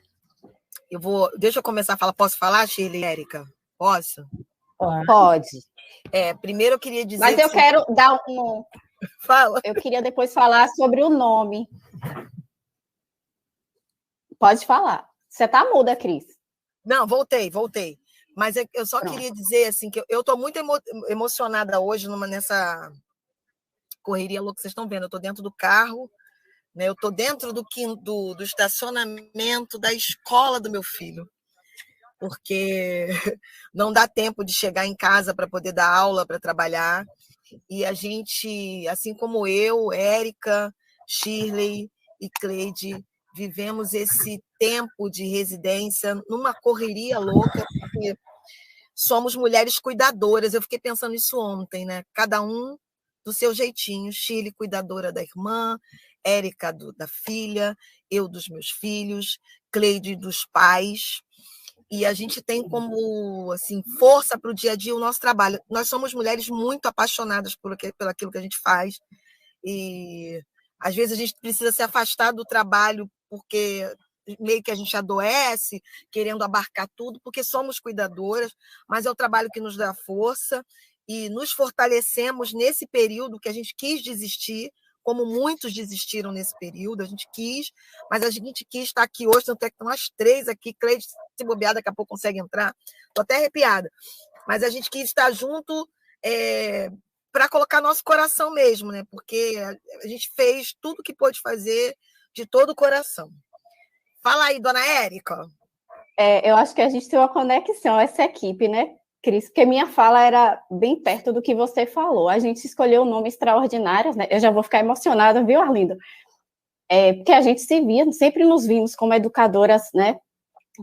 deixa eu começar a falar. Posso falar, Sheila e Érica? Posso? Pode. Primeiro eu queria dizer... Mas eu quero dar Fala. Eu queria depois falar sobre o nome. Pode falar. Você está muda, Cris. Não, voltei. Mas eu só queria dizer assim, que eu estou muito emocionada hoje nessa correria louca que vocês estão vendo. Eu estou dentro do carro, né? Eu estou dentro do estacionamento da escola do meu filho, porque não dá tempo de chegar em casa para poder dar aula, para trabalhar. E a gente, assim como eu, Érica, Shirley e Cleide, vivemos esse tempo de residência numa correria louca, porque somos mulheres cuidadoras. Eu fiquei pensando nisso ontem, né? Cada um do seu jeitinho. Shirley, cuidadora da irmã, Érica da filha, eu dos meus filhos, Cleide dos pais. E a gente tem como assim, força para o dia a dia o nosso trabalho. Nós somos mulheres muito apaixonadas por aquilo que a gente faz. E às vezes a gente precisa se afastar do trabalho porque meio que a gente adoece, querendo abarcar tudo, porque somos cuidadoras, mas é o trabalho que nos dá força e nos fortalecemos nesse período que a gente quis desistir, como muitos desistiram nesse período, a gente quis, mas a gente quis estar aqui hoje, tanto é que estão as 3 aqui, Cleide, se bobear, daqui a pouco consegue entrar, estou até arrepiada, mas a gente quis estar junto para colocar nosso coração mesmo, né? Porque a gente fez tudo que pôde fazer de todo o coração. Fala aí, dona Érica. Eu acho que a gente tem uma conexão, essa equipe, né, Cris? Porque minha fala era bem perto do que você falou. A gente escolheu o nome Extraordinárias, né? Eu já vou ficar emocionada, viu, Arlindo? Porque a gente se via, sempre nos vimos como educadoras, né,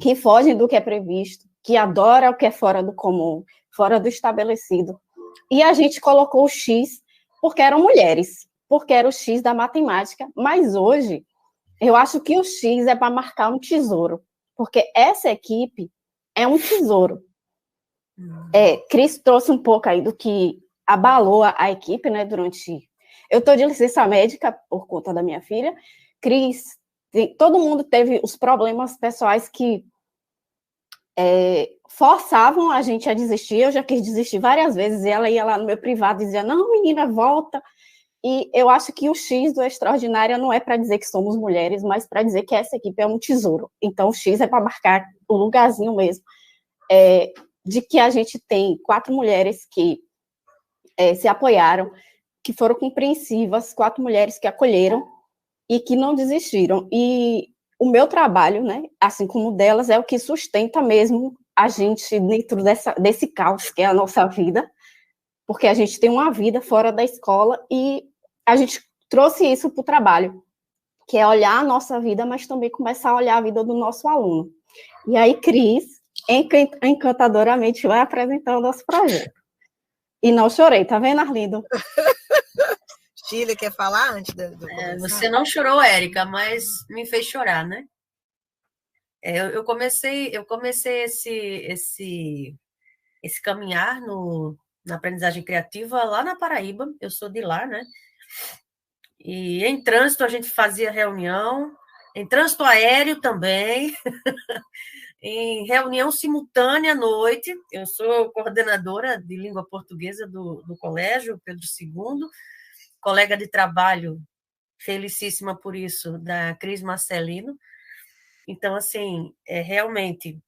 que fogem do que é previsto, que adoram o que é fora do comum, fora do estabelecido. E a gente colocou o X porque eram mulheres, porque era o X da matemática, mas hoje eu acho que o X é para marcar um tesouro, porque essa equipe é um tesouro. Cris trouxe um pouco aí do que abalou a equipe, né, durante... Eu estou de licença médica por conta da minha filha. Cris, todo mundo teve os problemas pessoais que forçavam a gente a desistir. Eu já quis desistir várias vezes, e ela ia lá no meu privado e dizia, não, menina, volta. E eu acho que o X do Extraordinária não é para dizer que somos mulheres, mas para dizer que essa equipe é um tesouro. Então, o X é para marcar o lugarzinho mesmo, de que a gente tem 4 mulheres que se apoiaram, que foram compreensivas, 4 mulheres que acolheram e que não desistiram. E o meu trabalho, né, assim como o delas, é o que sustenta mesmo a gente dentro desse caos que é a nossa vida, porque a gente tem uma vida fora da escola e a gente trouxe isso para o trabalho, que é olhar a nossa vida, mas também começar a olhar a vida do nosso aluno. E aí, Cris, encantadoramente, vai apresentar o nosso projeto. E não chorei, tá vendo, Arlindo? Chile, quer falar antes do você não chorou, Érica, mas me fez chorar, né? Eu comecei esse caminhar na aprendizagem criativa lá na Paraíba, eu sou de lá, né? E em trânsito a gente fazia reunião, em trânsito aéreo também, em reunião simultânea à noite. Eu sou coordenadora de língua portuguesa do colégio Pedro II, colega de trabalho, felicíssima por isso, da Cris Marcelino. Então, assim, realmente,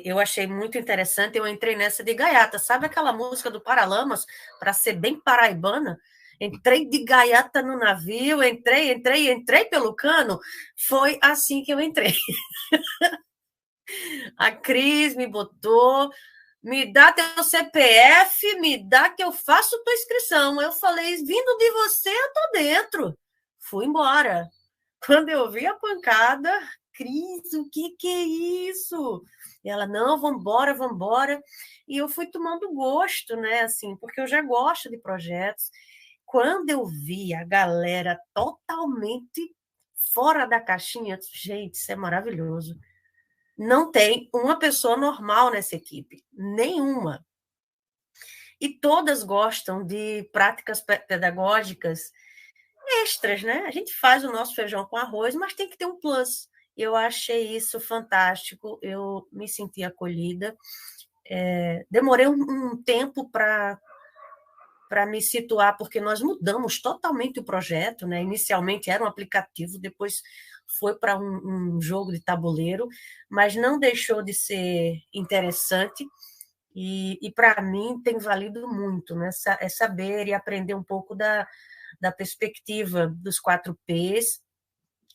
eu achei muito interessante, eu entrei nessa de gaiata. Sabe aquela música do Paralamas, para ser bem paraibana? Entrei de gaiata no navio, entrei pelo cano. Foi assim que eu entrei. A Cris me botou, me dá teu CPF, me dá que eu faço tua inscrição. Eu falei, vindo de você, eu tô dentro. Fui embora. Quando eu vi a pancada, Cris, o que é isso? E ela, não, vambora. E eu fui tomando gosto, né, assim, porque eu já gosto de projetos. Quando eu vi a galera totalmente fora da caixinha, gente, isso é maravilhoso. Não tem uma pessoa normal nessa equipe, nenhuma. E todas gostam de práticas pedagógicas extras, né? A gente faz o nosso feijão com arroz, mas tem que ter um plus. Eu achei isso fantástico, eu me senti acolhida. Demorei um tempo para me situar, porque nós mudamos totalmente o projeto, né? Inicialmente era um aplicativo, depois foi para um jogo de tabuleiro, mas não deixou de ser interessante, e para mim tem valido muito, né? Saber e aprender um pouco da perspectiva dos 4 Ps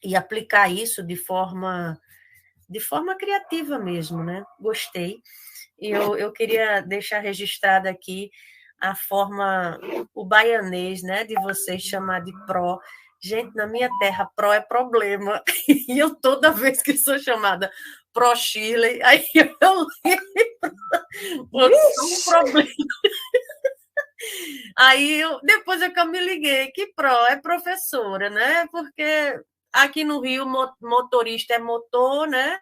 e aplicar isso de forma criativa mesmo, né? Gostei. E eu queria deixar registrado aqui a forma, o baianês, né, de vocês chamar de pró. Gente, na minha terra, pró é problema. E eu, toda vez que sou chamada pró Chile, aí eu lembro um problema. Aí, depois é que eu me liguei, que pró é professora, né? Porque aqui no Rio, motorista é motor, né?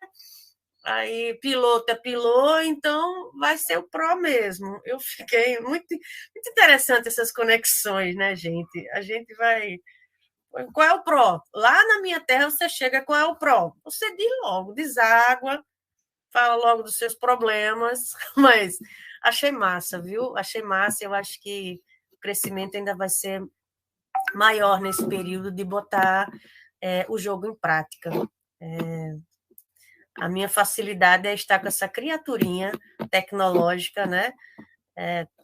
Aí, piloto é piloto, então vai ser o pró mesmo. Eu fiquei muito interessante essas conexões, né, gente? A gente vai... Qual é o pró? Lá na minha terra, você chega, qual é o pró? Você diz logo, deságua, fala logo dos seus problemas, mas achei massa, viu? Achei massa, eu acho que o crescimento ainda vai ser maior nesse período de botar o jogo em prática. A minha facilidade é estar com essa criaturinha tecnológica, né?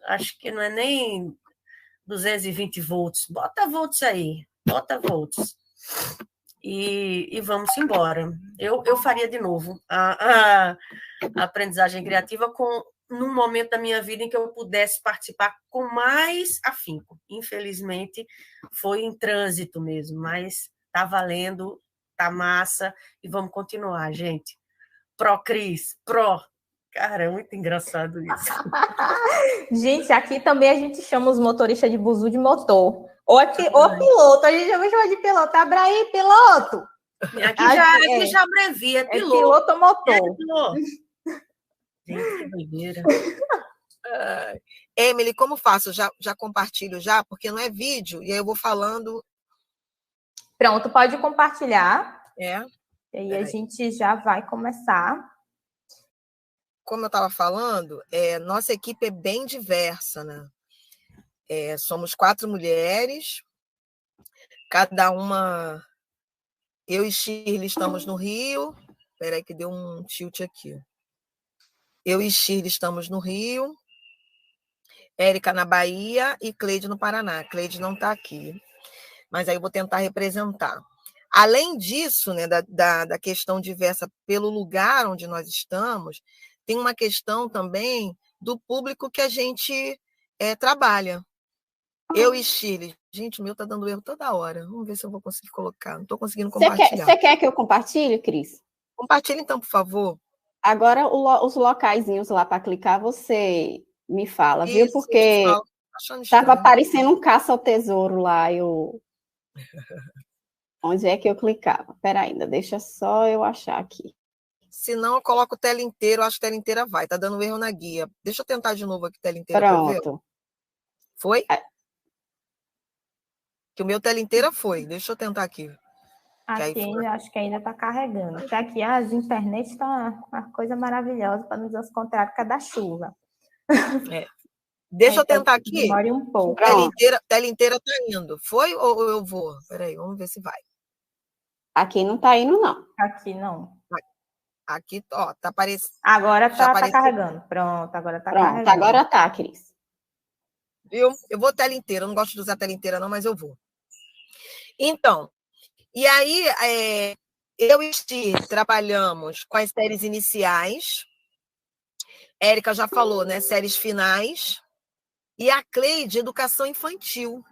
Acho que não é nem 220 volts. Bota volts aí, bota volts. E vamos embora. Eu faria de novo a aprendizagem criativa num momento da minha vida em que eu pudesse participar com mais afinco. Infelizmente, foi em trânsito mesmo, mas tá valendo, tá massa, e vamos continuar, gente. Pró, Cris, pró. Cara, é muito engraçado isso. Gente, aqui também a gente chama os motoristas de buzu de motor. Ou piloto, a gente já chama de piloto. Abre aí, piloto! Aqui já abrevia, é piloto. É piloto ou motor. Piloto. Gente, que doideira. Emily, como faço? Já compartilho já? Porque não é vídeo, e aí eu vou falando. Pronto, pode compartilhar. E aí a gente já vai começar. Como eu estava falando, nossa equipe é bem diversa, né? Somos 4 mulheres, cada uma... Eu e Shirley estamos no Rio. Espera aí que deu um tilt aqui. Eu e Shirley estamos no Rio, Érica na Bahia e Cleide no Paraná. Cleide não está aqui, mas aí eu vou tentar representar. Além disso, né, da questão diversa pelo lugar onde nós estamos, tem uma questão também do público que a gente trabalha. Eu e Shirley. Gente, o meu está dando erro toda hora. Vamos ver se eu vou conseguir colocar. Não estou conseguindo compartilhar. Você quer que eu compartilhe, Cris? Compartilhe então, por favor. Agora, os locaizinhos lá para clicar, você me fala, viu? Isso, porque estava aparecendo um caça ao tesouro lá. Onde é que eu clicava? Espera ainda, deixa só eu achar aqui. Se não, eu coloco tela inteira, eu acho que tela inteira vai. Está dando erro na guia. Deixa eu tentar de novo aqui, tela inteira. Pronto. Foi? Que o meu tela inteira foi. Deixa eu tentar aqui. Aqui ainda, acho que ainda está carregando. Porque aqui as internet está uma coisa maravilhosa, para nos dizer os contrários, que é da chuva. Deixa eu tentar aqui. Demore um pouco. Tela inteira está indo. Foi ou eu vou? Peraí, vamos ver se vai. Aqui não está indo, não. Aqui não. Aqui, ó, tá aparecendo. Agora tá carregando. Pronto, agora tá carregando. Pronto, agora tá, Cris. Viu? Eu vou tela inteira. Eu não gosto de usar tela inteira, não, mas eu vou. Então, e aí, eu e Steve trabalhamos com as séries iniciais. Érica já falou, né? Séries finais. E a Cleide, educação infantil.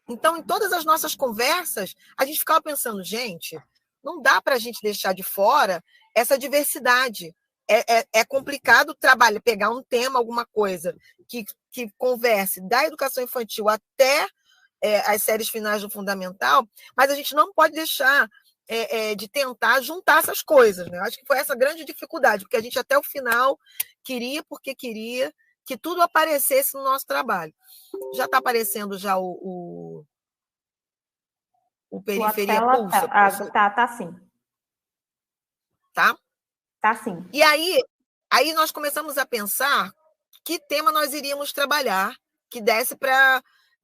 Então, em todas as nossas conversas, a gente ficava pensando, gente, não dá para a gente deixar de fora essa diversidade. É complicado pegar um tema, alguma coisa que converse da educação infantil até as séries finais do fundamental, mas a gente não pode deixar de tentar juntar essas coisas, né? Eu acho que foi essa grande dificuldade, porque a gente até o final queria que tudo aparecesse no nosso trabalho. Já está aparecendo já o Periferia Pulsa? Tá sim. Tá? Tá sim. E aí nós começamos a pensar que tema nós iríamos trabalhar, que desse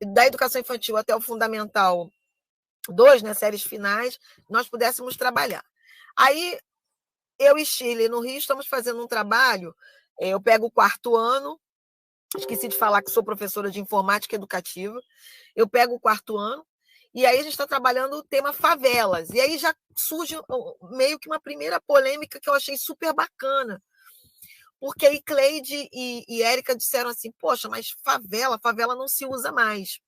da educação infantil até o Fundamental 2, né, séries finais, nós pudéssemos trabalhar. Aí, eu e Shirley, no Rio, estamos fazendo um trabalho, eu pego o 4º ano, esqueci de falar que sou professora de informática educativa, eu pego o 4º ano, e aí a gente está trabalhando o tema favelas. E aí já surge meio que uma primeira polêmica que eu achei super bacana. Porque aí Cleide e Érica disseram assim, poxa, mas favela não se usa mais.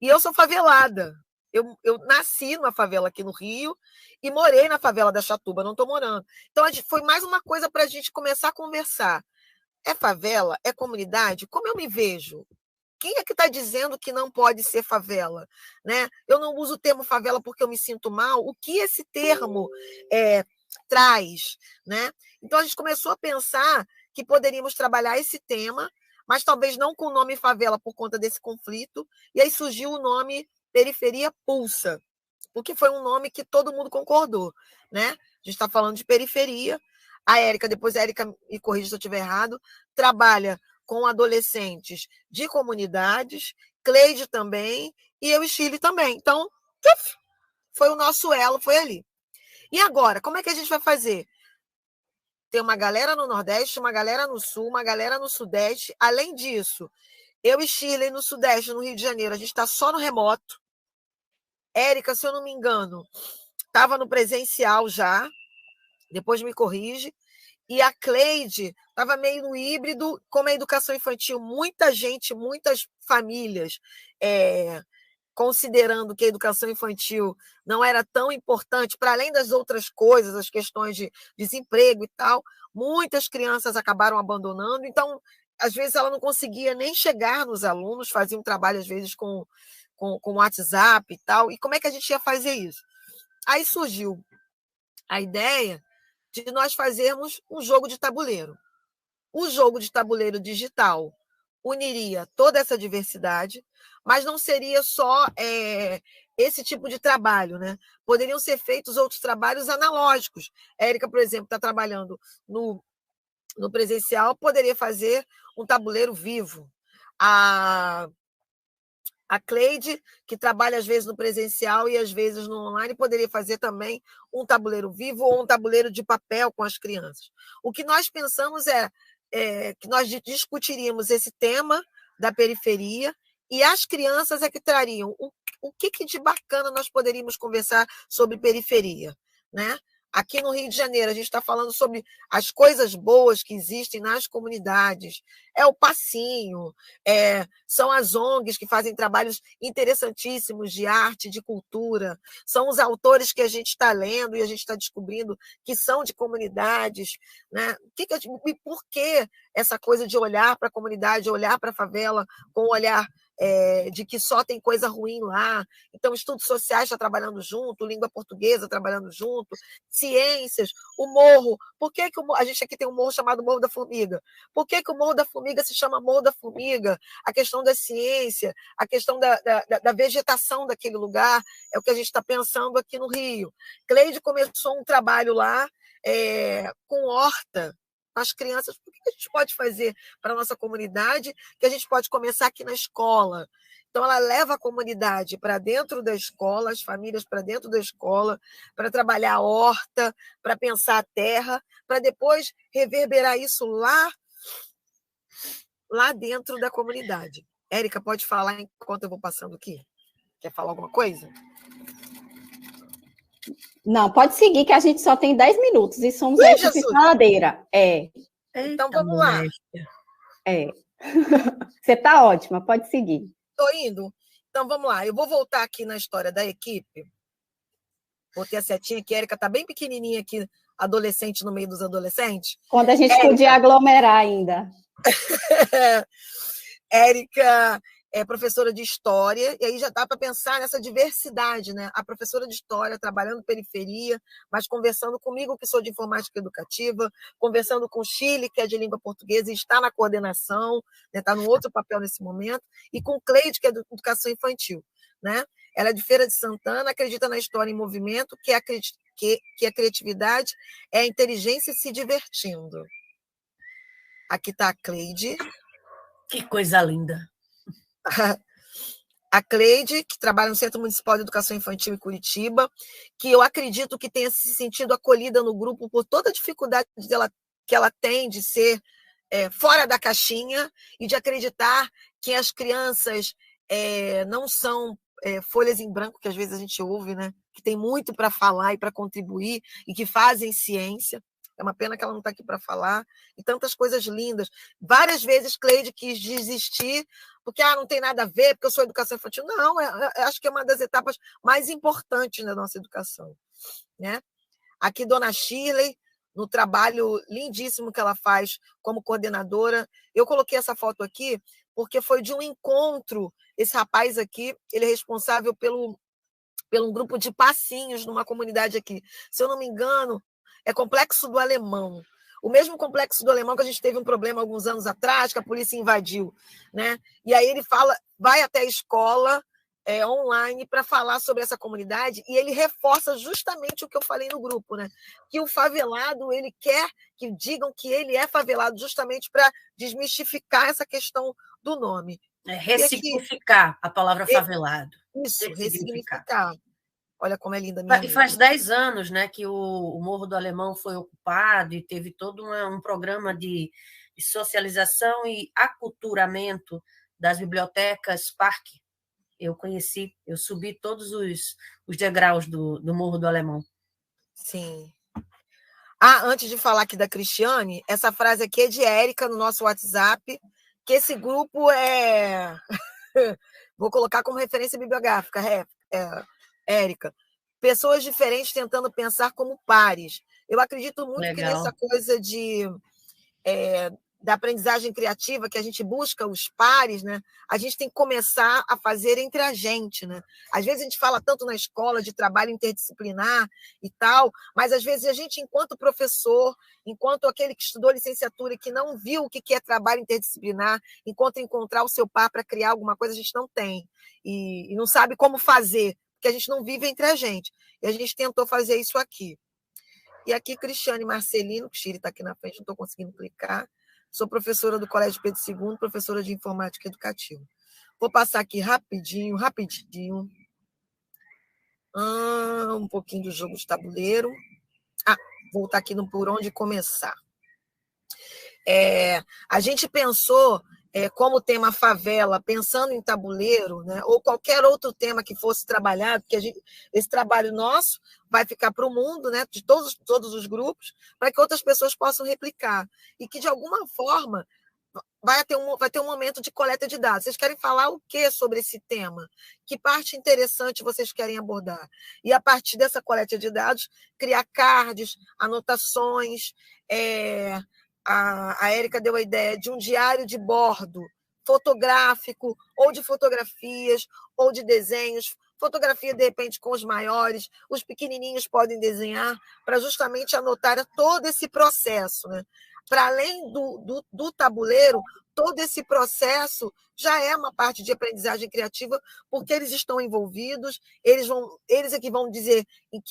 E eu sou favelada. Eu nasci numa favela aqui no Rio e morei na favela da Chatuba, não estou morando. Então, foi mais uma coisa para a gente começar a conversar. É favela? É comunidade? Como eu me vejo? Quem é que está dizendo que não pode ser favela? Né? Eu não uso o termo favela porque eu me sinto mal. O que esse termo traz? Né? Então, a gente começou a pensar que poderíamos trabalhar esse tema, mas talvez não com o nome favela por conta desse conflito. E aí surgiu o nome Periferia Pulsa, porque foi um nome que todo mundo concordou. Né? A gente está falando de periferia. A Érica, depois a Érica me corrija se eu estiver errado, trabalha com adolescentes de comunidades, Cleide também, e eu e Shirley também. Então, foi o nosso elo, foi ali. E agora, como é que a gente vai fazer? Tem uma galera no Nordeste, uma galera no Sul, uma galera no Sudeste. Além disso, eu e Shirley no Sudeste, no Rio de Janeiro, a gente está só no remoto. Érica, se eu não me engano, estava no presencial já, depois me corrige. E a Cleide estava meio no híbrido, como a educação infantil, muita gente, muitas famílias, considerando que a educação infantil não era tão importante, para além das outras coisas, as questões de desemprego e tal, muitas crianças acabaram abandonando, então, às vezes, ela não conseguia nem chegar nos alunos, fazia um trabalho, às vezes, com WhatsApp e tal, e como é que a gente ia fazer isso? Aí surgiu a ideia de nós fazermos um jogo de tabuleiro. O jogo de tabuleiro digital uniria toda essa diversidade, mas não seria só esse tipo de trabalho, né? Poderiam ser feitos outros trabalhos analógicos. A Érica, por exemplo, está trabalhando no presencial, poderia fazer um tabuleiro vivo. A Cleide, que trabalha às vezes no presencial e às vezes no online, poderia fazer também um tabuleiro vivo ou um tabuleiro de papel com as crianças. O que nós pensamos é que nós discutiríamos esse tema da periferia e as crianças é que trariam o que de bacana nós poderíamos conversar sobre periferia, né? Aqui no Rio de Janeiro, a gente está falando sobre as coisas boas que existem nas comunidades. É o passinho, são as ONGs que fazem trabalhos interessantíssimos de arte, de cultura, são os autores que a gente está lendo e a gente está descobrindo que são de comunidades, né? E por que essa coisa de olhar para a comunidade, olhar para a favela com o olhar de que só tem coisa ruim lá? Então, estudos sociais está trabalhando junto, língua portuguesa trabalhando junto, ciências, o morro. Por que a gente aqui tem um morro chamado Morro da Formiga? Por que o Morro da Formiga se chama Morro da Formiga? A questão da ciência, a questão da vegetação daquele lugar, é o que a gente está pensando aqui no Rio. Cleide começou um trabalho lá com horta, as crianças. O que a gente pode fazer para a nossa comunidade que a gente pode começar aqui na escola? Então, ela leva a comunidade para dentro da escola, as famílias para dentro da escola, para trabalhar a horta, para pensar a terra, para depois reverberar isso lá dentro da comunidade. Érica, pode falar enquanto eu vou passando aqui? Quer falar alguma coisa? Não, pode seguir, que a gente só tem 10 minutos e somos a equipe faladeira. Então, vamos lá. Você está ótima, pode seguir. Estou indo. Então, vamos lá. Eu vou voltar aqui na história da equipe. Botei a setinha aqui. A Érica está bem pequenininha aqui, adolescente no meio dos adolescentes. Quando a gente podia aglomerar ainda. Érica é professora de História, e aí já dá para pensar nessa diversidade, né? A professora de História trabalhando periferia, mas conversando comigo, que sou de Informática Educativa, conversando com Shirley, que é de Língua Portuguesa e está na coordenação, né? Está num outro papel nesse momento, e com Cleide, que é de Educação Infantil, né? Ela é de Feira de Santana, acredita na história em movimento, que a criatividade é a inteligência se divertindo. Aqui está a Cleide. Que coisa linda. A Cleide, que trabalha no Centro Municipal de Educação Infantil em Curitiba, que eu acredito que tenha se sentido acolhida no grupo por toda a dificuldade que ela tem de ser fora da caixinha e de acreditar que as crianças não são folhas em branco, que às vezes a gente ouve, né? Que tem muito para falar e para contribuir e que fazem ciência. É uma pena que ela não está aqui para falar. E tantas coisas lindas. Várias vezes Cleide quis desistir, porque não tem nada a ver, porque eu sou educação infantil. Não, acho que é uma das etapas mais importantes da nossa educação, né? Aqui, Dona Shirley, no trabalho lindíssimo que ela faz como coordenadora. Eu coloquei essa foto aqui porque foi de um encontro. Esse rapaz aqui, ele é responsável pelo um grupo de passinhos numa comunidade aqui. Se eu não me engano, é Complexo do Alemão. O mesmo Complexo do Alemão que a gente teve um problema alguns anos atrás, que a polícia invadiu, né? E aí ele vai até a escola online para falar sobre essa comunidade e ele reforça justamente o que eu falei no grupo, né? Que o favelado, ele quer que digam que ele é favelado justamente para desmistificar essa questão do nome. Ressignificar a palavra favelado. Isso, ressignificar. Olha como é linda a minha E faz 10 anos, né, que o Morro do Alemão foi ocupado e teve todo um programa de socialização e aculturamento das bibliotecas Parque. Eu subi todos os degraus do Morro do Alemão. Sim. Antes de falar aqui da Cristiane, essa frase aqui é de Érica no nosso WhatsApp, que esse grupo é... Vou colocar como referência bibliográfica, Érica. Pessoas diferentes tentando pensar como pares. Eu acredito muito que nessa coisa da aprendizagem criativa, que a gente busca os pares, né? A gente tem que começar a fazer entre a gente, né? Às vezes a gente fala tanto na escola de trabalho interdisciplinar e tal, mas às vezes a gente, enquanto professor, enquanto aquele que estudou licenciatura e que não viu o que é trabalho interdisciplinar, enquanto encontrar o seu par para criar alguma coisa, a gente não tem. E não sabe como fazer, porque a gente não vive entre a gente. E a gente tentou fazer isso aqui. E aqui, Cristiane Marcelino, que o Chiri está aqui na frente, não estou conseguindo clicar. Sou professora do Colégio Pedro II, professora de Informática Educativa. Vou passar aqui rapidinho. Um pouquinho do jogo de tabuleiro. Voltar aqui no Por Onde Começar. A gente pensou, como tema favela, pensando em tabuleiro, né, ou qualquer outro tema que fosse trabalhado, porque esse trabalho nosso vai ficar para o mundo, né, de todos os grupos, para que outras pessoas possam replicar. E que, de alguma forma, vai ter um momento de coleta de dados. Vocês querem falar o que sobre esse tema? Que parte interessante vocês querem abordar? E, a partir dessa coleta de dados, criar cards, anotações. A Érica deu a ideia de um diário de bordo fotográfico, ou de fotografias, ou de desenhos. Fotografia, de repente, com os maiores, os pequenininhos podem desenhar, para justamente anotar todo esse processo, né? Para além do tabuleiro, todo esse processo já é uma parte de aprendizagem criativa, porque eles estão envolvidos, eles é que vão dizer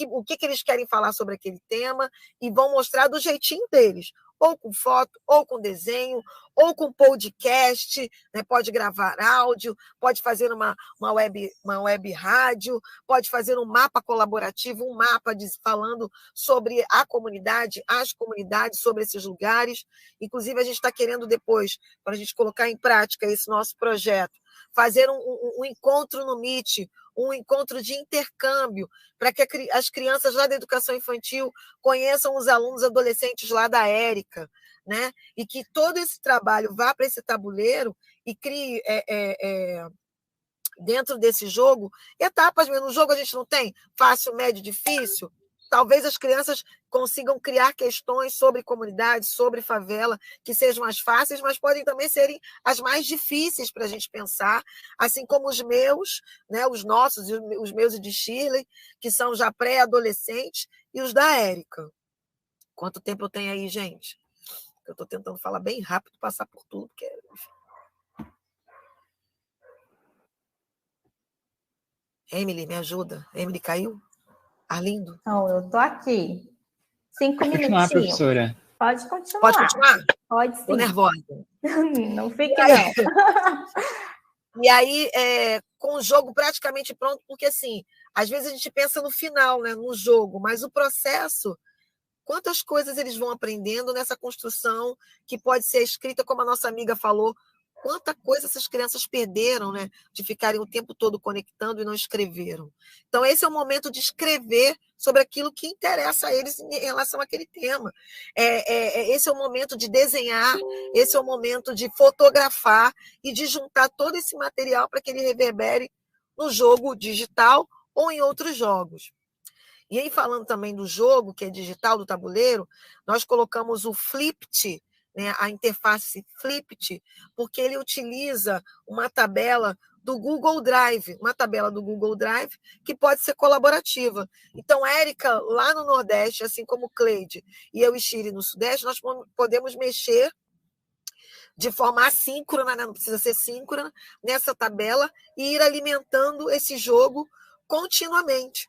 o que eles querem falar sobre aquele tema e vão mostrar do jeitinho deles, ou com foto, ou com desenho, ou com podcast, né? Pode gravar áudio, pode fazer uma web rádio, pode fazer um mapa colaborativo, um mapa falando sobre a comunidade, as comunidades, sobre esses lugares. Inclusive, a gente está querendo depois, para a gente colocar em prática esse nosso projeto, fazer um encontro no Meet, um encontro de intercâmbio, para que as crianças lá da educação infantil conheçam os alunos adolescentes lá da Érica, né? E que todo esse trabalho vá para esse tabuleiro e crie, dentro desse jogo, etapas mesmo. No jogo a gente não tem fácil, médio, difícil. Talvez as crianças consigam criar questões sobre comunidade, sobre favela, que sejam as fáceis, mas podem também serem as mais difíceis para a gente pensar, assim como os meus, né, os nossos, os meus e de Shirley, que são já pré-adolescentes, e os da Érica. Quanto tempo eu tenho aí, gente? Eu estou tentando falar bem rápido, passar por tudo, porque... Emily, me ajuda. Emily caiu? Arlindo? Não, eu estou aqui. 5 Pode minutinhos. continuar, professora. Pode continuar. Pode continuar? Pode sim. Estou nervosa. Não fique, não. E aí, com o jogo praticamente pronto, porque, assim, às vezes a gente pensa no final, né, no jogo, mas o processo, quantas coisas eles vão aprendendo nessa construção que pode ser escrita, como a nossa amiga falou, quanta coisa essas crianças perderam, né, de ficarem o tempo todo conectando e não escreveram. Então, esse é o momento de escrever sobre aquilo que interessa a eles em relação àquele tema. Esse é o momento de desenhar, esse é o momento de fotografar e de juntar todo esse material para que ele reverbere no jogo digital ou em outros jogos. E aí, falando também do jogo, que é digital, do tabuleiro, nós colocamos o Flipped, né, a interface Flipped, porque ele utiliza uma tabela do Google Drive, que pode ser colaborativa. Então, Érica, lá no Nordeste, assim como Cleide e eu e Shiri no Sudeste, nós podemos mexer de forma assíncrona, né, não precisa ser síncrona, nessa tabela e ir alimentando esse jogo continuamente.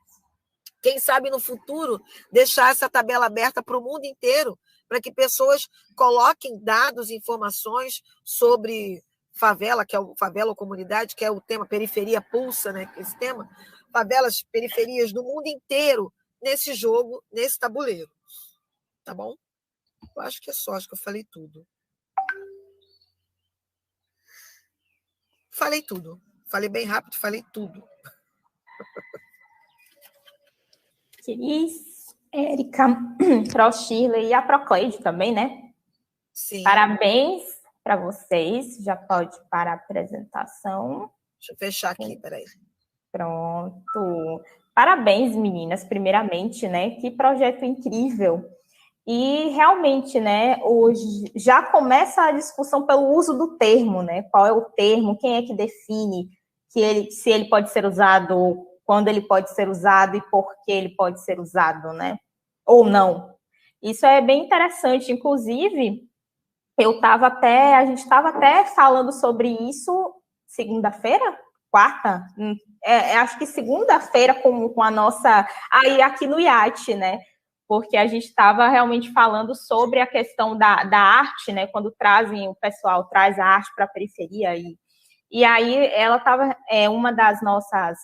Quem sabe, no futuro, deixar essa tabela aberta para o mundo inteiro, para que pessoas coloquem dados e informações sobre favela, que é o favela ou comunidade, que é o tema periferia pulsa, né? Esse tema, favelas, periferias do mundo inteiro nesse jogo, nesse tabuleiro. Tá bom? Eu acho que é só, acho que eu falei tudo. Falei tudo. Falei bem rápido, falei tudo. Cris, Érica, Shirley e a Procleide também, né? Sim. Parabéns para vocês. Já pode parar a apresentação. Deixa eu fechar aqui, peraí. Pronto. Parabéns, meninas, primeiramente, né? Que projeto incrível. E realmente, né, hoje já começa a discussão pelo uso do termo, né? Qual é o termo, quem é que define se ele pode ser usado, quando ele pode ser usado e por que ele pode ser usado, né? Ou não. Isso é bem interessante. Inclusive, a gente estava até falando sobre isso segunda-feira? Quarta? Acho que segunda-feira com a nossa... Aí aqui no IAT, né? Porque a gente estava realmente falando sobre a questão da arte, né? Quando o pessoal traz a arte para a periferia. E aí ela estava, uma das nossas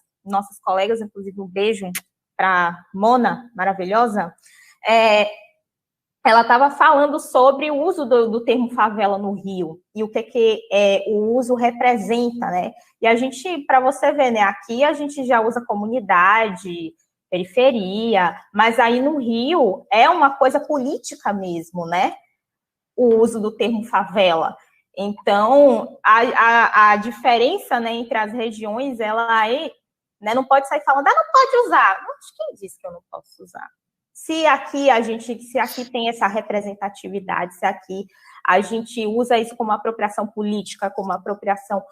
colegas, inclusive um beijo para Mona, maravilhosa, ela estava falando sobre o uso do termo favela no Rio e o que o uso representa, né? E a gente, para você ver, né? Aqui a gente já usa comunidade, periferia, mas aí no Rio é uma coisa política mesmo, né? O uso do termo favela. Então, a diferença, né, entre as regiões, ela né, não pode sair falando, não pode usar. Mas quem disse que eu não posso usar? Se aqui tem essa representatividade, se aqui a gente usa isso como apropriação política, como apropriação,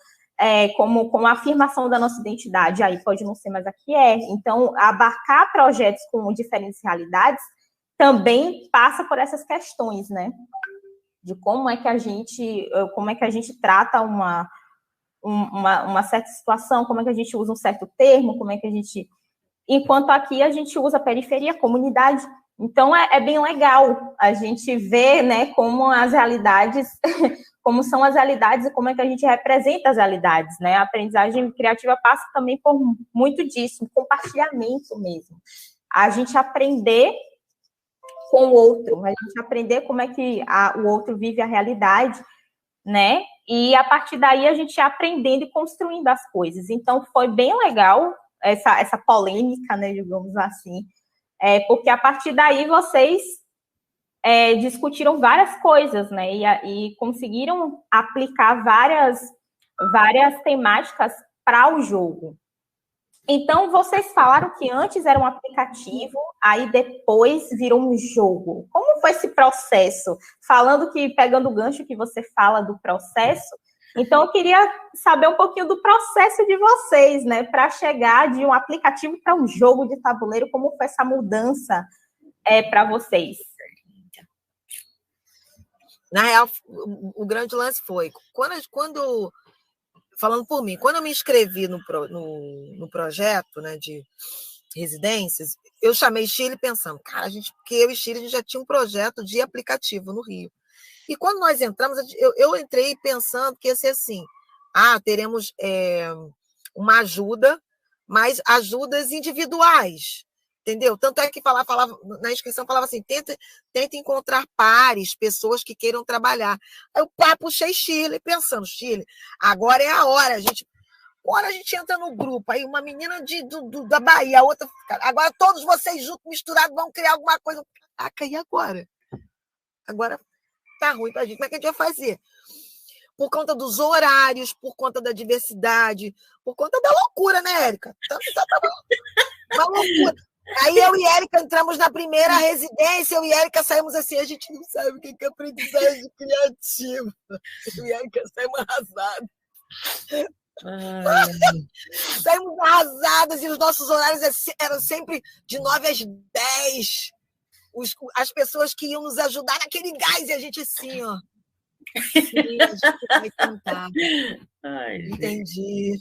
como afirmação da nossa identidade, aí pode não ser, mas aqui é. Então, abarcar projetos com diferentes realidades também passa por essas questões, né? De como é que a gente trata uma certa situação, como é que a gente usa um certo termo, como é que a gente... Enquanto aqui a gente usa periferia, comunidade. Então, é bem legal a gente ver, né, como as realidades, como são as realidades e como é que a gente representa as realidades, né? A aprendizagem criativa passa também por muito disso, um compartilhamento mesmo. A gente aprender com o outro, a gente aprender como é que o outro vive a realidade, né? E a partir daí a gente aprendendo e construindo as coisas. Então, foi bem legal essa polêmica, né, digamos assim, porque a partir daí vocês discutiram várias coisas, né, e conseguiram aplicar várias temáticas para o jogo. Então, vocês falaram que antes era um aplicativo, aí depois virou um jogo. Como foi esse processo? Pegando o gancho que você fala do processo, então eu queria saber um pouquinho do processo de vocês, né, para chegar de um aplicativo para um jogo de tabuleiro, como foi essa mudança para vocês? Na real, o grande lance foi, falando por mim, quando eu me inscrevi no projeto, né, de residências, eu chamei Chile pensando, cara, porque eu e Chile a gente já tinha um projeto de aplicativo no Rio. E quando nós entramos, eu entrei pensando que ia ser assim, teremos uma ajuda, mas ajudas individuais, entendeu? Tanto é que falava na inscrição, falava assim, tenta encontrar pares, pessoas que queiram trabalhar. Aí eu puxei Chile, pensando, Chile, agora é a hora, agora a gente entra no grupo, aí uma menina da Bahia, a outra, agora todos vocês juntos, misturados, vão criar alguma coisa. Caraca, e agora? Agora tá ruim pra gente, como é que a gente vai fazer? Por conta dos horários, por conta da diversidade, por conta da loucura, né, Érica? Uma loucura. Aí eu e Érica entramos na primeira residência, eu e Érica saímos assim, a gente não sabe o que é aprendizagem criativa. Eu e Érica saímos arrasadas. Saímos arrasadas e os nossos horários eram sempre de 9 às 10. As pessoas que iam nos ajudar naquele gás, e a gente assim, ó. Sim, a gente vai tentar. Entendi.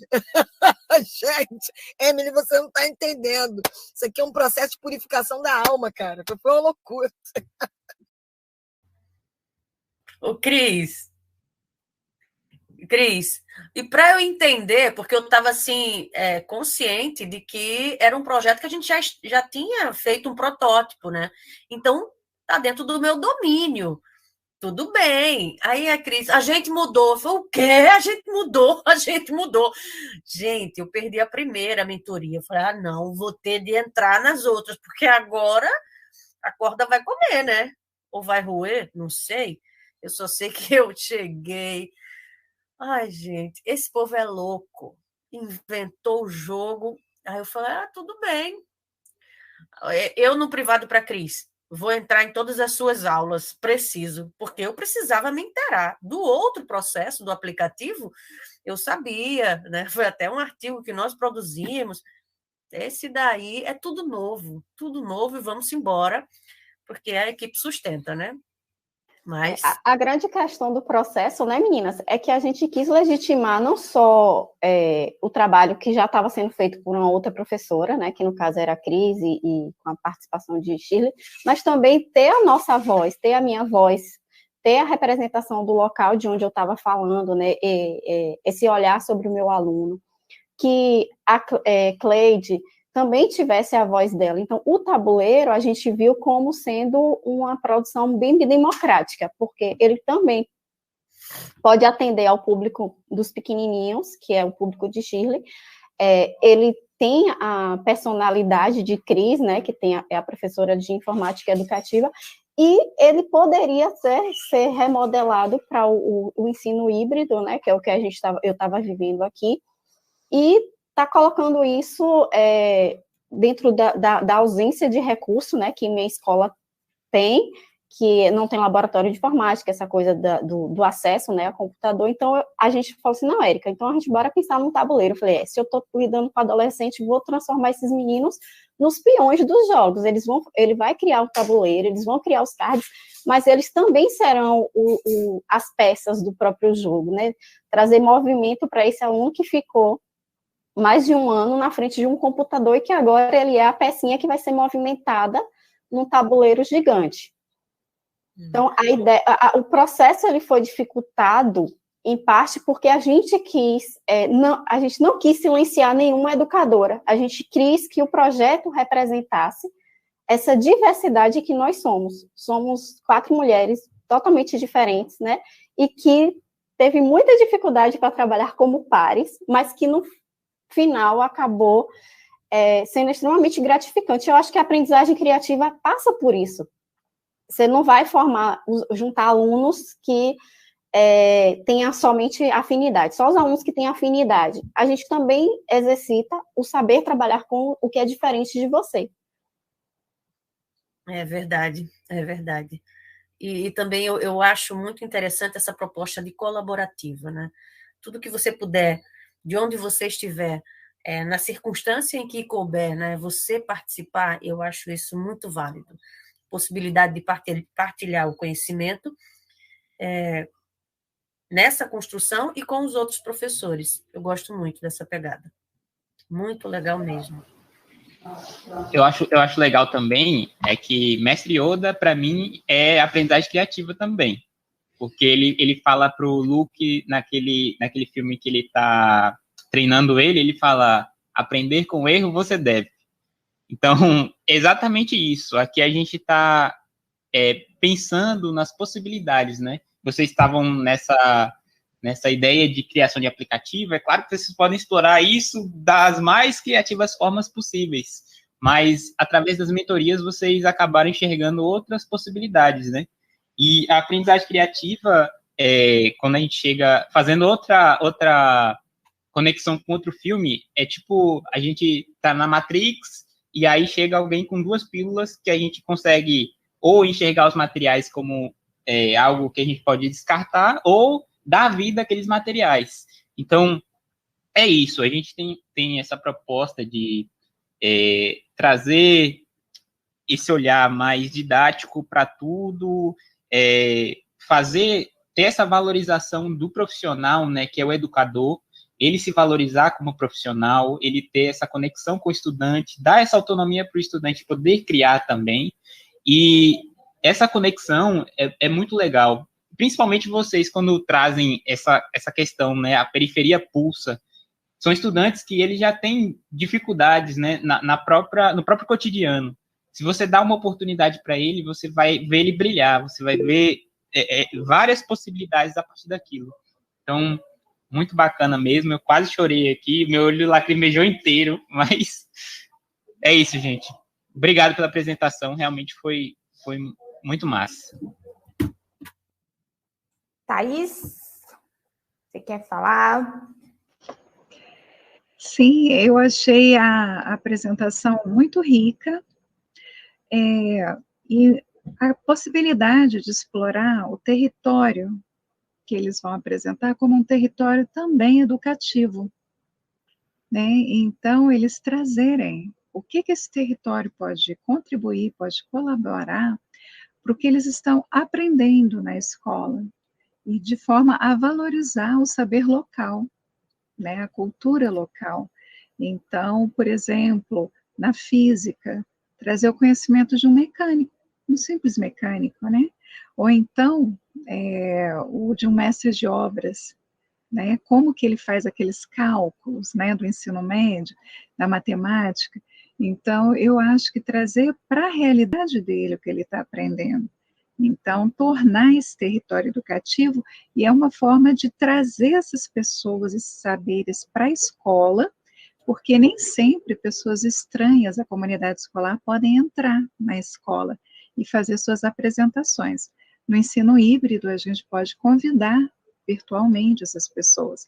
Gente, Emily, você não está entendendo. Isso aqui é um processo de purificação da alma, cara. Foi uma loucura. Ô, Cris, Cris, e para eu entender, porque eu estava assim, consciente de que era um projeto que a gente já tinha feito um protótipo, né? Então, está dentro do meu domínio. Tudo bem. Aí a Cris, a gente mudou. Eu falei, o quê? A gente mudou, a gente mudou. Gente, eu perdi a primeira mentoria. Eu falei, não, vou ter de entrar nas outras, porque agora a corda vai comer, né? Ou vai roer, não sei. Eu só sei que eu cheguei. Ai, gente, esse povo é louco. Inventou o jogo. Aí eu falei, tudo bem. Eu no privado para a Cris, vou entrar em todas as suas aulas, preciso, porque eu precisava me inteirar do outro processo do aplicativo, eu sabia, né? Foi até um artigo que nós produzimos. Esse daí é tudo novo e vamos embora, porque a equipe sustenta, né? Mas a grande questão do processo, né, meninas, é que a gente quis legitimar não só o trabalho que já estava sendo feito por uma outra professora, né, que no caso era a Cris e com a participação de Shirley, mas também ter a nossa voz, ter a minha voz, ter a representação do local de onde eu estava falando, né, esse olhar sobre o meu aluno, que a Cleide também tivesse a voz dela. Então, o tabuleiro a gente viu como sendo uma produção bem democrática, porque ele também pode atender ao público dos pequenininhos, que é o público de Shirley, ele tem a personalidade de Cris, né, que é a professora de informática educativa, e ele poderia ser remodelado para o ensino híbrido, né, que é o que eu estava vivendo aqui, e está colocando isso dentro da ausência de recurso, né, que minha escola tem, que não tem laboratório de informática, essa coisa do acesso, né, ao computador. Então, a gente falou assim, não, Érica, então a gente bora pensar num tabuleiro. Eu falei, se eu estou lidando com adolescente, vou transformar esses meninos nos peões dos jogos. Ele vai criar o tabuleiro, eles vão criar os cards, mas eles também serão as peças do próprio jogo, né, trazer movimento para esse aluno que ficou mais de um ano na frente de um computador e que agora ele é a pecinha que vai ser movimentada num tabuleiro gigante. Então, o processo ele foi dificultado, em parte, porque a gente não quis silenciar nenhuma educadora. A gente quis que o projeto representasse essa diversidade que nós somos. Somos 4 mulheres totalmente diferentes, né? E que teve muita dificuldade para trabalhar como pares, mas que no final acabou sendo extremamente gratificante. Eu acho que a aprendizagem criativa passa por isso. Você não vai juntar alunos que tenham somente afinidade, só os alunos que têm afinidade. A gente também exercita o saber trabalhar com o que é diferente de você. É verdade, é verdade. E também eu acho muito interessante essa proposta de colaborativa, né? Tudo que você puder, de onde você estiver, na circunstância em que couber, né, você participar, eu acho isso muito válido. Possibilidade de partilhar o conhecimento nessa construção e com os outros professores. Eu gosto muito dessa pegada. Muito legal mesmo. Eu acho legal também que Mestre Yoda, para mim, é aprendizagem criativa também. Porque ele fala para o Luke, naquele filme que ele está treinando ele fala, aprender com erro você deve. Então, exatamente isso. Aqui a gente está pensando nas possibilidades, né? Vocês estavam nessa ideia de criação de aplicativo. É claro que vocês podem explorar isso das mais criativas formas possíveis, mas através das mentorias vocês acabaram enxergando outras possibilidades, né? E a aprendizagem criativa, quando a gente chega fazendo outra conexão com outro filme, é tipo, a gente tá na Matrix e aí chega alguém com 2 pílulas que a gente consegue ou enxergar os materiais como algo que a gente pode descartar ou dar vida àqueles materiais. Então, é isso. A gente tem essa proposta de trazer esse olhar mais didático para tudo, ter essa valorização do profissional, né, que é o educador, ele se valorizar como profissional, ele ter essa conexão com o estudante, dar essa autonomia para o estudante poder criar também, e essa conexão é muito legal, principalmente vocês, quando trazem essa questão, né, a periferia pulsa, são estudantes que eles já têm dificuldades, né, no próprio cotidiano. Se você dá uma oportunidade para ele, você vai ver ele brilhar, você vai ver várias possibilidades a partir daquilo. Então, muito bacana mesmo, eu quase chorei aqui, meu olho lacrimejou inteiro, mas é isso, gente. Obrigado pela apresentação, realmente foi muito massa. Thaís, você quer falar? Sim, eu achei a apresentação muito rica, e a possibilidade de explorar o território que eles vão apresentar como um território também educativo, né? Então, eles trazerem o que esse território pode contribuir, pode colaborar para o que eles estão aprendendo na escola, e de forma a valorizar o saber local, né, a cultura local. Então, por exemplo, na física, trazer o conhecimento de um mecânico, um simples mecânico, né? Ou então, o de um mestre de obras, né? Como que ele faz aqueles cálculos, né, do ensino médio, da matemática. Então, eu acho que trazer para a realidade dele o que ele está aprendendo. Então, tornar esse território educativo, e é uma forma de trazer essas pessoas, esses saberes para a escola, porque nem sempre pessoas estranhas à comunidade escolar podem entrar na escola e fazer suas apresentações. No ensino híbrido, a gente pode convidar virtualmente essas pessoas,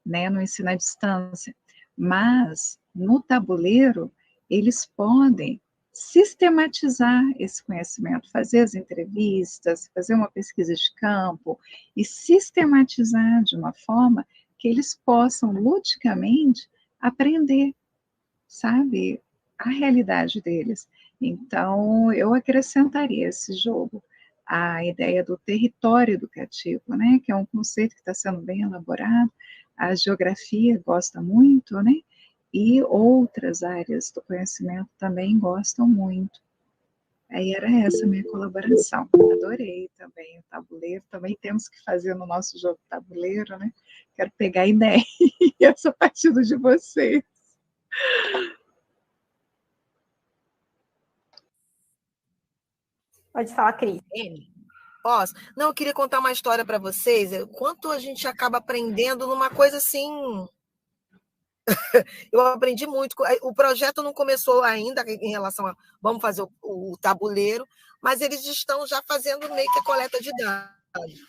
né, no ensino à distância, mas no tabuleiro, eles podem sistematizar esse conhecimento, fazer as entrevistas, fazer uma pesquisa de campo e sistematizar de uma forma que eles possam ludicamente aprender, sabe, a realidade deles. Então, eu acrescentaria esse jogo a ideia do território educativo, né, que é um conceito que está sendo bem elaborado, a geografia gosta muito, né, e outras áreas do conhecimento também gostam muito. Aí era essa a minha colaboração. Adorei também o tabuleiro, também temos que fazer no nosso jogo tabuleiro, né? Quero pegar a ideia essa partida de vocês. Pode falar, Cris. Posso? Não, eu queria contar uma história para vocês. Quanto a gente acaba aprendendo numa coisa assim. Eu aprendi muito. O projeto não começou ainda em relação a vamos fazer o tabuleiro, mas eles estão já fazendo meio que a coleta de dados.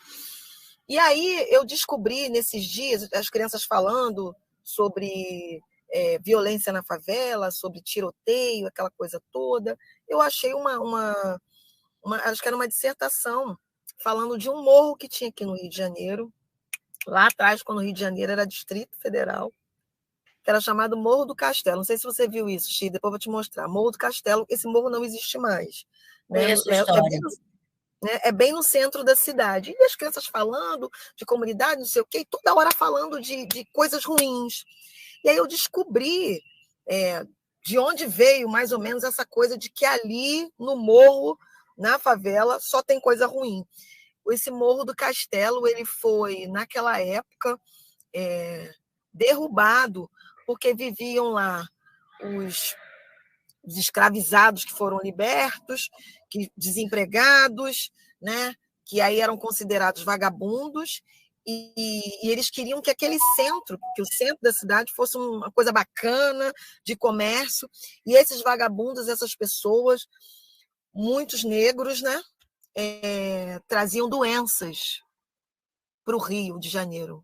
E aí eu descobri nesses dias as crianças falando sobre violência na favela, sobre tiroteio, aquela coisa toda. Eu achei acho que era uma dissertação falando de um morro que tinha aqui no Rio de Janeiro, lá atrás, quando o Rio de Janeiro era Distrito Federal, que era chamado Morro do Castelo. Não sei se você viu isso, Chi, depois eu vou te mostrar. Morro do Castelo, esse morro não existe mais. Né? É bem no centro da cidade. E as crianças falando de comunidade, não sei o quê, e toda hora falando de coisas ruins. E aí eu descobri de onde veio mais ou menos essa coisa de que ali no morro, na favela, só tem coisa ruim. Esse Morro do Castelo, ele foi, naquela época, derrubado, porque viviam lá os escravizados que foram libertos, desempregados, né, que aí eram considerados vagabundos, e eles queriam que aquele centro, que o centro da cidade fosse uma coisa bacana, de comércio, e esses vagabundos, essas pessoas, muitos negros, né, traziam doenças para o Rio de Janeiro.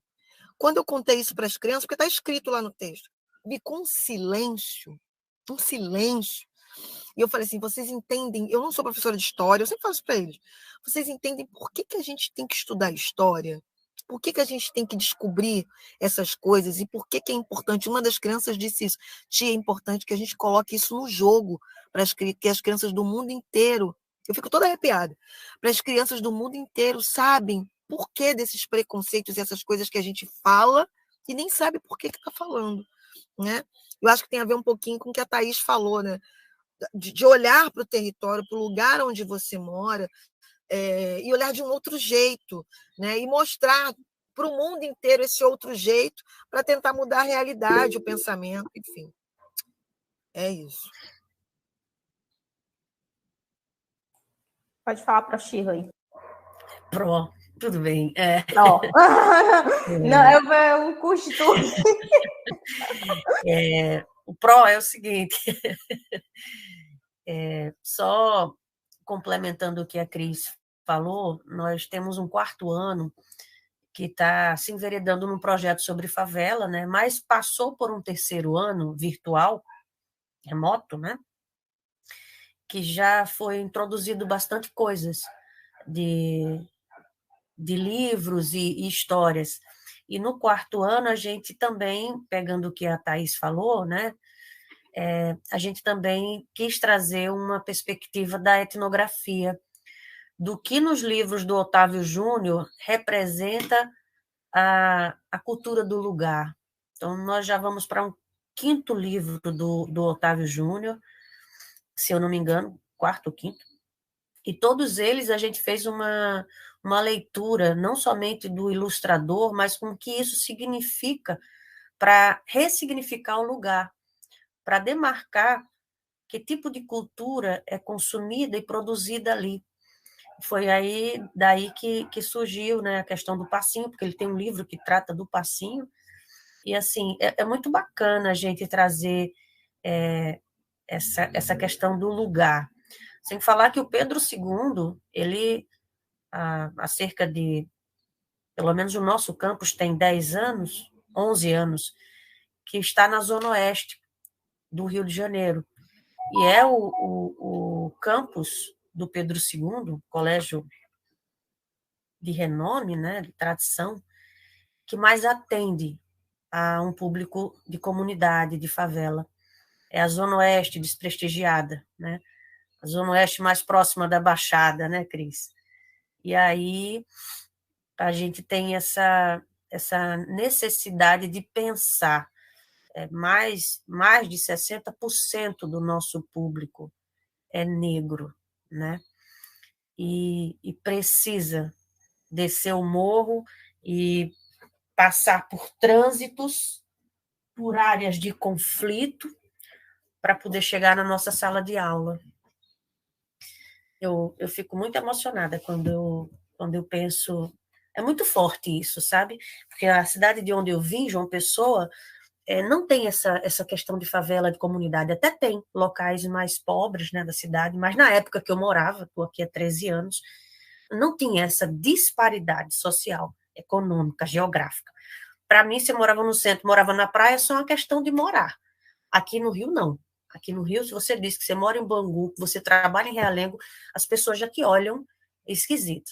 Quando eu contei isso para as crianças, porque está escrito lá no texto, ficou um silêncio, e eu falei assim, vocês entendem, eu não sou professora de história, eu sempre falo isso para eles, vocês entendem por que a gente tem que estudar história? Por que a gente tem que descobrir essas coisas? E por que é importante? Uma das crianças disse isso, tia, é importante que a gente coloque isso no jogo, para que as crianças do mundo inteiro, eu fico toda arrepiada, para as crianças do mundo inteiro sabem por que desses preconceitos e essas coisas que a gente fala e nem sabe por que está falando, né? Eu acho que tem a ver um pouquinho com o que a Thaís falou, né? De olhar para o território, para o lugar onde você mora, e olhar de um outro jeito, né? E mostrar para o mundo inteiro esse outro jeito para tentar mudar a realidade, o pensamento, enfim. É isso. Pode falar para a Shirley. Pronto, tudo bem. Não, eu costumo. O PRO é o seguinte, só complementando o que a Cris falou, nós temos um 4º ano que está se enveredando num projeto sobre favela, né? Mas passou por um 3º ano virtual, remoto, né? Que já foi introduzido bastante coisas de livros e histórias. E no 4º ano, a gente também, pegando o que a Thaís falou, né? A gente também quis trazer uma perspectiva da etnografia, do que nos livros do Otávio Júnior representa a cultura do lugar. Então, nós já vamos para um 5º livro do Otávio Júnior, se eu não me engano, 4º ou 5º, e todos eles a gente fez uma leitura, não somente do ilustrador, mas com o que isso significa para ressignificar o lugar, para demarcar que tipo de cultura é consumida e produzida ali. Foi daí que surgiu, né, a questão do passinho, porque ele tem um livro que trata do passinho, e assim, é muito bacana a gente trazer essa questão do lugar. Sem falar que o Pedro II, ele, há cerca de, pelo menos o nosso campus tem 10 anos, 11 anos, que está na Zona Oeste do Rio de Janeiro. E é o campus do Pedro II, colégio de renome, né, de tradição, que mais atende a um público de comunidade, de favela. É a Zona Oeste desprestigiada, né? A Zona Oeste mais próxima da Baixada, né, Cris? E aí a gente tem essa necessidade de pensar. Mais de 60% do nosso público é negro, né? E precisa descer o morro e passar por trânsitos, por áreas de conflito, para poder chegar na nossa sala de aula. Eu fico muito emocionada quando eu penso... É muito forte isso, sabe? Porque a cidade de onde eu vim, João Pessoa, não tem essa questão de favela, de comunidade. Até tem locais mais pobres, né, da cidade, mas na época que eu morava, estou aqui há 13 anos, não tinha essa disparidade social, econômica, geográfica. Para mim, se eu morava no centro, morava na praia, é só uma questão de morar. Aqui no Rio, não. Aqui no Rio, se você diz que você mora em Bangu, que você trabalha em Realengo, as pessoas já te olham esquisito.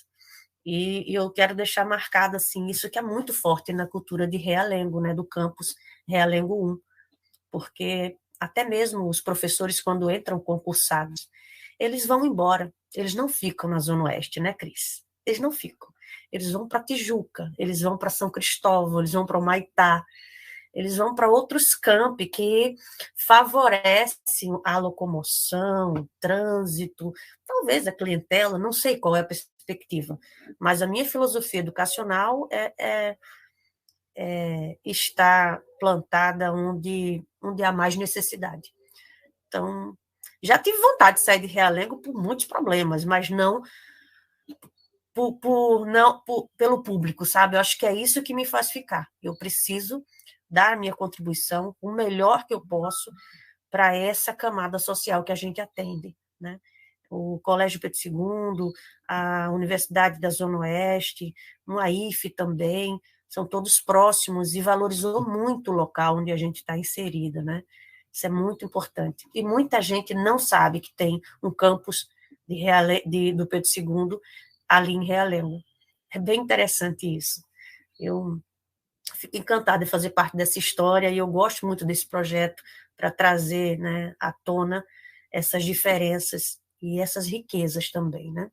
E eu quero deixar marcado assim, isso que é muito forte na cultura de Realengo, né, do campus Realengo 1, porque até mesmo os professores, quando entram concursados, eles vão embora, eles não ficam na Zona Oeste, né, Cris? Eles não ficam. Eles vão para Tijuca, eles vão para São Cristóvão, eles vão para o Maitá, eles vão para outros campi que favorecem a locomoção, o trânsito, talvez a clientela, não sei qual é a perspectiva, mas a minha filosofia educacional está plantada onde há mais necessidade. Então, já tive vontade de sair de Realengo por muitos problemas, mas não pelo público, sabe? Eu acho que é isso que me faz ficar. Eu preciso dar a minha contribuição, o melhor que eu posso, para essa camada social que a gente atende, né? O Colégio Pedro II, a Universidade da Zona Oeste, o AIF também, são todos próximos e valorizou muito o local onde a gente está inserida, né? Isso é muito importante. E muita gente não sabe que tem um campus do Pedro II ali em Realengo. É bem interessante isso. Eu fico encantada de fazer parte dessa história e eu gosto muito desse projeto para trazer, né, à tona essas diferenças e essas riquezas também, né?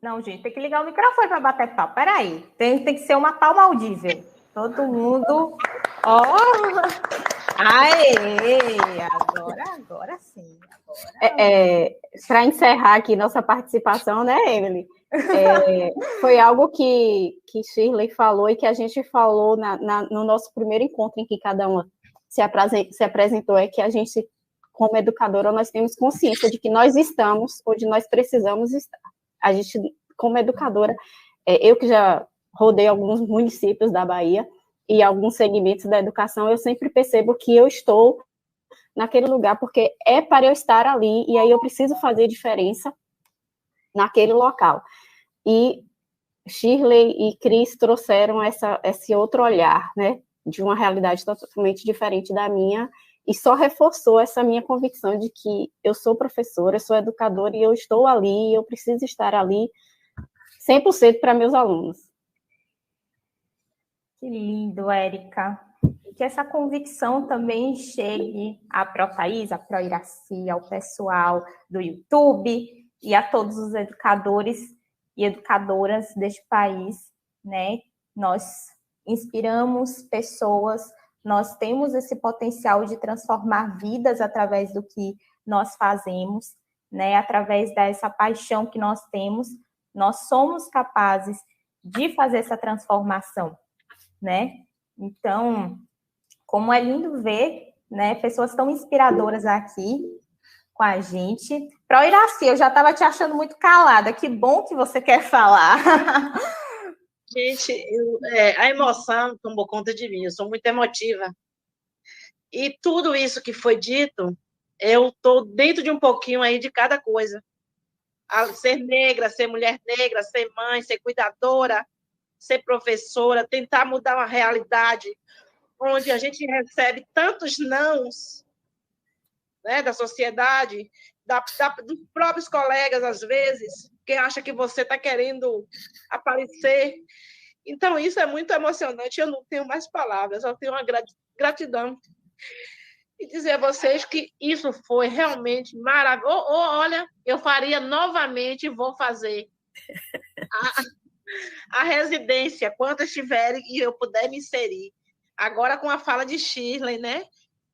Não, gente, tem que ligar o microfone para bater papo. Peraí, tem que ser uma palma audível. Todo mundo... Ó! Aê! Agora sim. Para encerrar aqui nossa participação, né, Emily? Foi algo que Shirley falou e que a gente falou no nosso primeiro encontro em que cada uma se apresentou, é que a gente, como educadora, nós temos consciência de que nós estamos onde nós precisamos estar. A gente, como educadora, eu que já rodei alguns municípios da Bahia e alguns segmentos da educação, eu sempre percebo que eu estou naquele lugar porque é para eu estar ali, e aí eu preciso fazer diferença naquele local. E Shirley e Cris trouxeram esse outro olhar, né, de uma realidade totalmente diferente da minha, e só reforçou essa minha convicção de que eu sou professora, eu sou educadora, e eu estou ali, eu preciso estar ali 100% para meus alunos. Que lindo, Érica. E que essa convicção também chegue à Pró-Thaís, à Pró-Iraci, ao pessoal do YouTube e a todos os educadores e educadoras deste país, né? Nós inspiramos pessoas, nós temos esse potencial de transformar vidas através do que nós fazemos, né? Através dessa paixão que nós temos, nós somos capazes de fazer essa transformação, né? Então, como é lindo ver, né, pessoas tão inspiradoras aqui com a gente. Pró-Iraci, eu já estava te achando muito calada, que bom que você quer falar. Gente, a emoção tomou conta de mim, eu sou muito emotiva. E tudo isso que foi dito, eu estou dentro de um pouquinho aí de cada coisa. Ser negra, ser mulher negra, ser mãe, ser cuidadora, ser professora, tentar mudar uma realidade onde a gente recebe tantos nãos, né, da sociedade, dos próprios colegas, às vezes, que acha que você está querendo aparecer. Então, isso é muito emocionante. Eu não tenho mais palavras, eu tenho uma gratidão. E dizer a vocês que isso foi realmente maravilhoso. Olha, eu faria novamente e vou fazer a residência, quantas tiverem e eu puder me inserir. Agora com a fala de Shirley, né?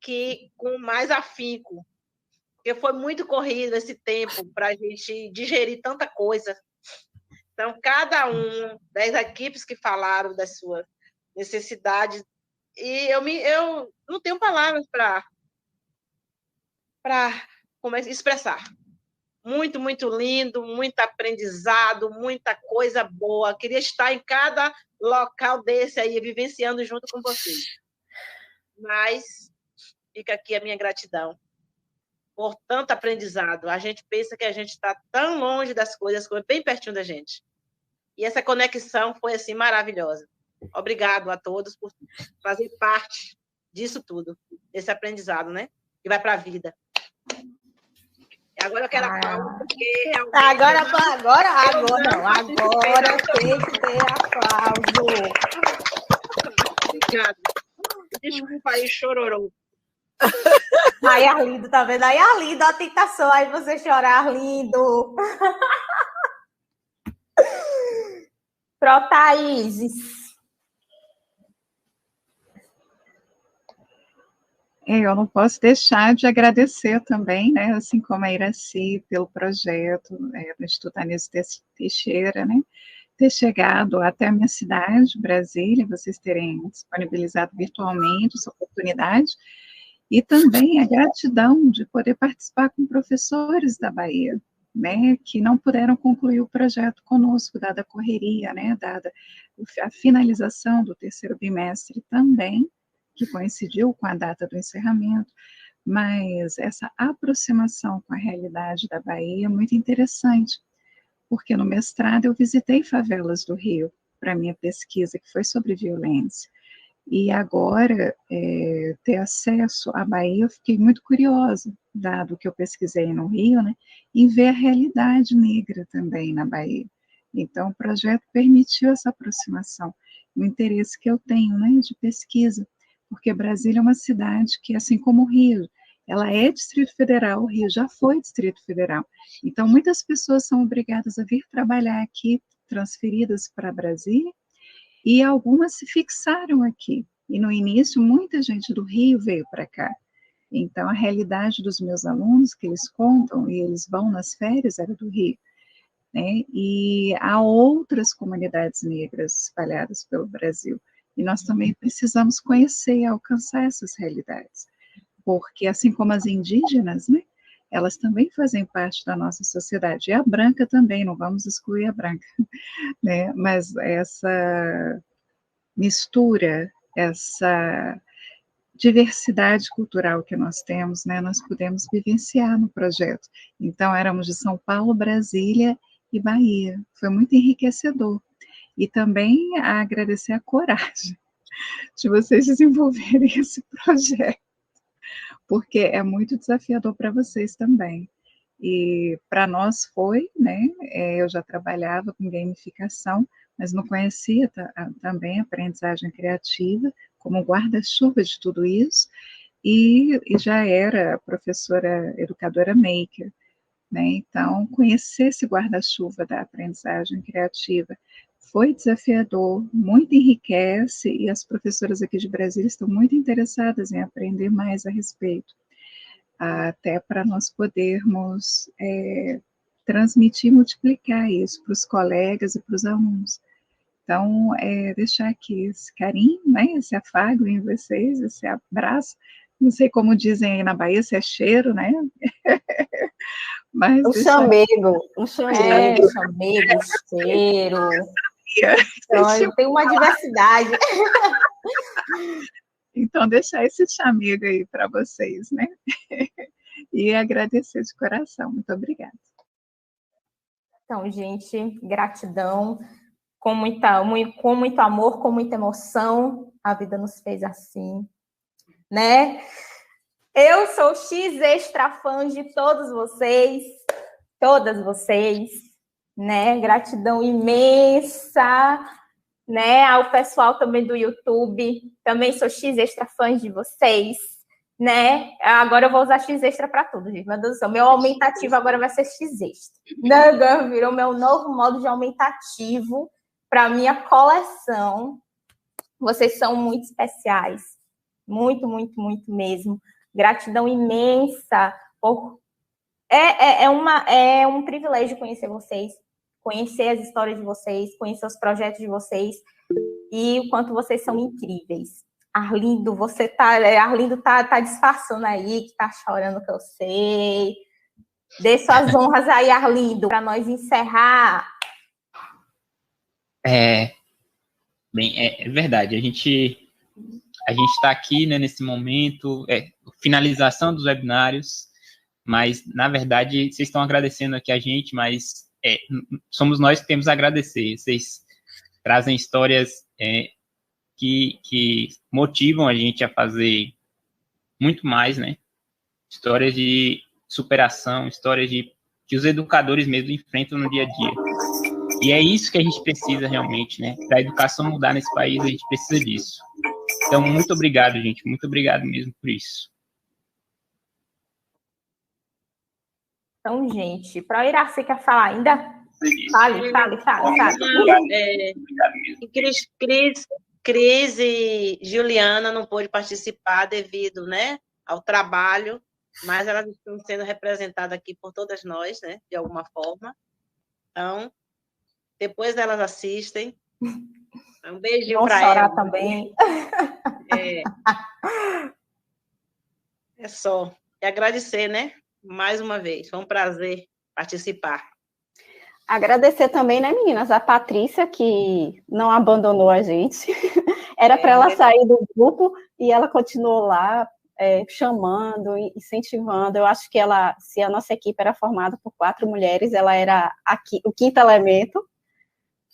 Que com mais afinco, porque foi muito corrido esse tempo para a gente digerir tanta coisa. Então, cada um das equipes que falaram das suas necessidades, e eu não tenho palavras para expressar. Muito, muito lindo, muito aprendizado, muita coisa boa. Queria estar em cada local desse aí, vivenciando junto com vocês. Mas fica aqui a minha gratidão por tanto aprendizado. A gente pensa que a gente está tão longe das coisas, bem pertinho da gente. E essa conexão foi, assim, maravilhosa. Obrigado a todos por fazer parte disso tudo, desse aprendizado, né? Que vai para a vida. Agora eu quero aplauso, porque realmente... Agora tem que ter aplauso. Obrigada. Desculpa aí, chororô. Aí, Arlindo, tá vendo? Aí, Arlindo, a tentação aí você chorar, Arlindo. Pró-Thaís. Eu não posso deixar de agradecer também, né, assim como a Iraci, pelo projeto do Instituto Anísio Teixeira, né, ter chegado até a minha cidade, Brasília, vocês terem disponibilizado virtualmente essa oportunidade, e também a gratidão de poder participar com professores da Bahia, né, que não puderam concluir o projeto conosco, dada a correria, né, dada a finalização do terceiro bimestre também, que coincidiu com a data do encerramento, mas essa aproximação com a realidade da Bahia é muito interessante, porque no mestrado eu visitei favelas do Rio para minha pesquisa, que foi sobre violência, e agora ter acesso à Bahia, eu fiquei muito curiosa, dado que eu pesquisei no Rio, né, em ver a realidade negra também na Bahia. Então, o projeto permitiu essa aproximação, o interesse que eu tenho, né, de pesquisa, porque Brasília é uma cidade que, assim como o Rio, ela é Distrito Federal, o Rio já foi Distrito Federal. Então, muitas pessoas são obrigadas a vir trabalhar aqui, transferidas para Brasília, e algumas se fixaram aqui, E no início, muita gente do Rio veio para cá. Então, a realidade dos meus alunos, que eles contam, e eles vão nas férias, era do Rio, né? E há outras comunidades negras espalhadas pelo Brasil. E nós também precisamos conhecer e alcançar essas realidades. Porque, assim como as indígenas, né? Elas também fazem parte da nossa sociedade. E a branca também, não vamos excluir a branca, né? Mas essa mistura, essa diversidade cultural que nós temos, né, nós pudemos vivenciar no projeto. Então, éramos de São Paulo, Brasília e Bahia. Foi muito enriquecedor. E também a agradecer a coragem de vocês desenvolverem esse projeto, porque é muito desafiador para vocês também. E para nós foi, né, eu já trabalhava com gamificação, mas não conhecia também aprendizagem criativa, como guarda-chuva de tudo isso, e já era professora educadora maker, né? Então, conhecer esse guarda-chuva da aprendizagem criativa foi desafiador, muito enriquece, e as professoras aqui de Brasília estão muito interessadas em aprender mais a respeito, até para nós podermos transmitir e multiplicar isso para os colegas e para os alunos. Então, deixar aqui esse carinho, né, esse afago em vocês, esse abraço, não sei como dizem aí na Bahia, se é cheiro, né? Mas um chamego, cheiro. Então, tem uma diversidade. Então, deixar esse chamego aí para vocês, né? E agradecer de coração. Muito obrigada. Então, gente, gratidão. Com muito amor, com muita emoção, a vida nos fez assim, né? Eu sou X extra fã de todas vocês, né? Gratidão imensa, né? Ao pessoal também do YouTube, também sou X extra fã de vocês, né? Agora eu vou usar X extra para tudo, gente. Meu Deus do céu, meu aumentativo agora vai ser X extra. Agora virou meu novo modo de aumentativo para minha coleção. Vocês são muito especiais, muito, muito, muito mesmo. Gratidão imensa. É um privilégio conhecer vocês, conhecer as histórias de vocês, conhecer os projetos de vocês e o quanto vocês são incríveis. Arlindo, Arlindo tá disfarçando aí, que tá chorando, que eu sei. Dê suas honras aí, Arlindo, para nós encerrar. Bem, é verdade, a gente está aqui, né, nesse momento, finalização dos webinários, mas, na verdade, vocês estão agradecendo aqui a gente, mas somos nós que temos a agradecer. Vocês trazem histórias que motivam a gente a fazer muito mais, né? Histórias de superação, histórias que os educadores mesmo enfrentam no dia a dia. E é isso que a gente precisa realmente, né? Para a educação mudar nesse país, a gente precisa disso. Então, muito obrigado, gente. Muito obrigado mesmo por isso. Então, gente, para a Iraci, quer falar ainda? Fale. Cris e Juliana não pôde participar devido, né, ao trabalho, mas elas estão sendo representadas aqui por todas nós, né, de alguma forma. Então, depois elas assistem. Um beijinho para elas. Chorar também. É só. E agradecer, né? Mais uma vez. Foi um prazer participar. Agradecer também, né, meninas? A Patrícia, que não abandonou a gente. Era para ela sair do grupo e ela continuou lá, chamando, incentivando. Eu acho que se a nossa equipe era formada por 4 mulheres, ela era o quinto elemento.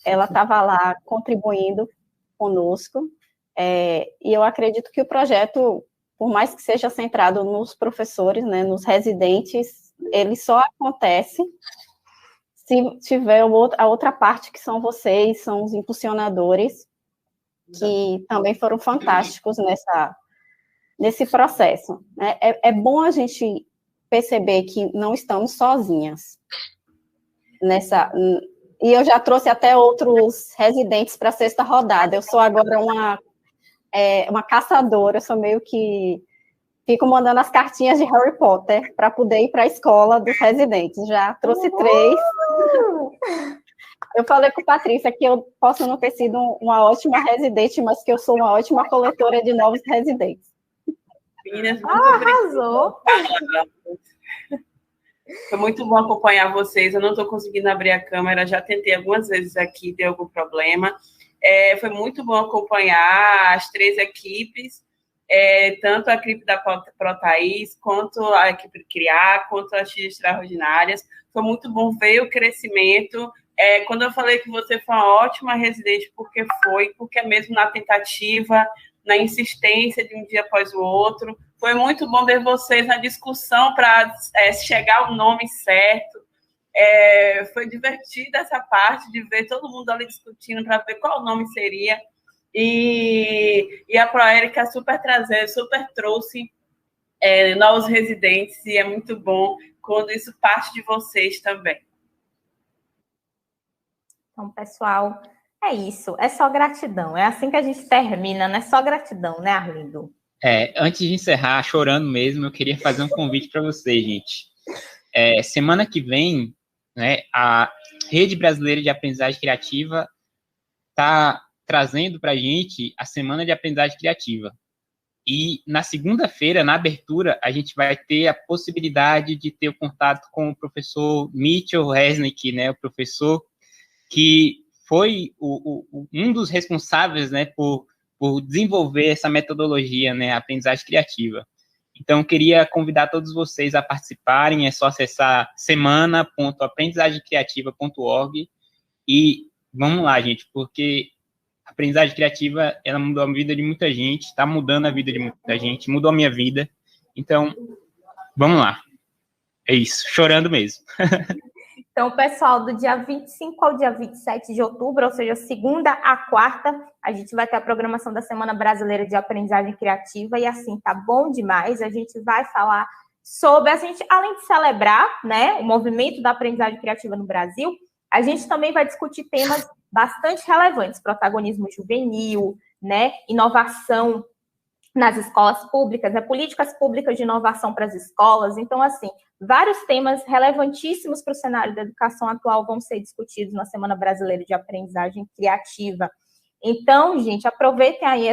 Ela estava lá contribuindo conosco, e eu acredito que o projeto, por mais que seja centrado nos professores, né, nos residentes, ele só acontece se tiver a outra parte, que são vocês, são os impulsionadores, que também foram fantásticos nesse processo, né? É bom a gente perceber que não estamos sozinhas e eu já trouxe até outros residentes para a 6ª rodada. Eu sou agora uma caçadora, eu sou meio que fico mandando as cartinhas de Harry Potter para poder ir para a escola dos residentes. Já trouxe 3. Eu falei com a Patrícia que eu posso não ter sido uma ótima residente, mas que eu sou uma ótima coletora de novos residentes. Meninas, arrasou! Foi muito bom acompanhar vocês. Eu não estou conseguindo abrir a câmera, já tentei algumas vezes aqui, deu algum problema. Foi muito bom acompanhar as 3 equipes, tanto a equipe da ProThaís, quanto a equipe de CRIA, quanto as extraordinárias. Foi muito bom ver o crescimento. Quando eu falei que você foi uma ótima residente, porque é mesmo na tentativa, na insistência de um dia após o outro. Foi muito bom ver vocês na discussão para chegar ao nome certo. Foi divertida essa parte de ver todo mundo ali discutindo para ver qual nome seria. E a Proérica super trouxe novos residentes, e é muito bom quando isso parte de vocês também. Então, pessoal, é isso. É só gratidão. É assim que a gente termina, né? Só gratidão, né, Arlindo? Antes de encerrar, chorando mesmo, eu queria fazer um convite para vocês, gente. Semana que vem, né, a Rede Brasileira de Aprendizagem Criativa está trazendo para a gente a Semana de Aprendizagem Criativa. E na segunda-feira, na abertura, a gente vai ter a possibilidade de ter o contato com o professor Mitchell Resnick, né, o professor que foi um dos responsáveis, né, por desenvolver essa metodologia, né, aprendizagem criativa. Então, eu queria convidar todos vocês a participarem. É só acessar semana.aprendizagemcriativa.org e vamos lá, gente, porque a aprendizagem criativa, ela mudou a vida de muita gente, está mudando a vida de muita gente, mudou a minha vida. Então, vamos lá. É isso, chorando mesmo. Então, pessoal, do dia 25 ao dia 27 de outubro, ou seja, segunda a quarta, a gente vai ter a programação da Semana Brasileira de Aprendizagem Criativa, e assim, tá bom demais. A gente vai falar sobre, além de celebrar, né, o movimento da aprendizagem criativa no Brasil, a gente também vai discutir temas bastante relevantes, protagonismo juvenil, né, inovação nas escolas públicas, né, políticas públicas de inovação para as escolas. Então, assim, vários temas relevantíssimos para o cenário da educação atual vão ser discutidos na Semana Brasileira de Aprendizagem Criativa. Então, gente, aproveitem aí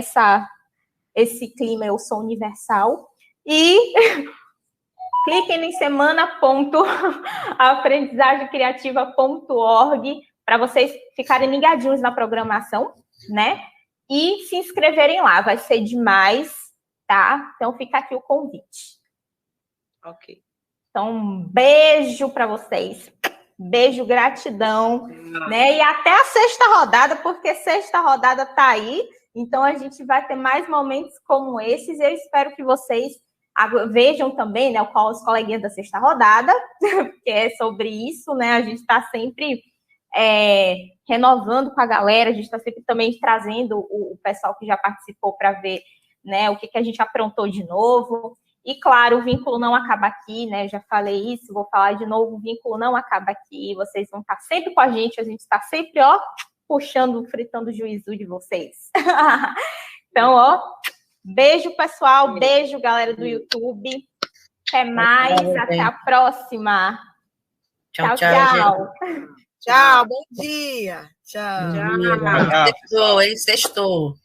esse clima Eu Sou Universal e cliquem em semana.aprendizagemcriativa.org para vocês ficarem ligadinhos na programação, né? E se inscreverem lá, vai ser demais, tá? Então, fica aqui o convite. Ok. Então, um beijo para vocês. Beijo, gratidão, né? E até a sexta rodada, porque sexta rodada tá aí. Então, a gente vai ter mais momentos como esses. Eu espero que vocês vejam também, né, os coleguinhas da sexta rodada, porque é sobre isso, né? A gente está sempre renovando com a galera, a gente está sempre também trazendo o pessoal que já participou para ver, né, o que a gente aprontou de novo. E, claro, o vínculo não acaba aqui, né? Já falei isso, vou falar de novo, o vínculo não acaba aqui. Vocês vão estar sempre com a gente está sempre, puxando, fritando o juízo de vocês. Então, beijo, pessoal, beijo, galera do YouTube. Até mais, até a próxima. Tchau. Tchau, bom dia. Tchau. Sextou, hein? Sextou.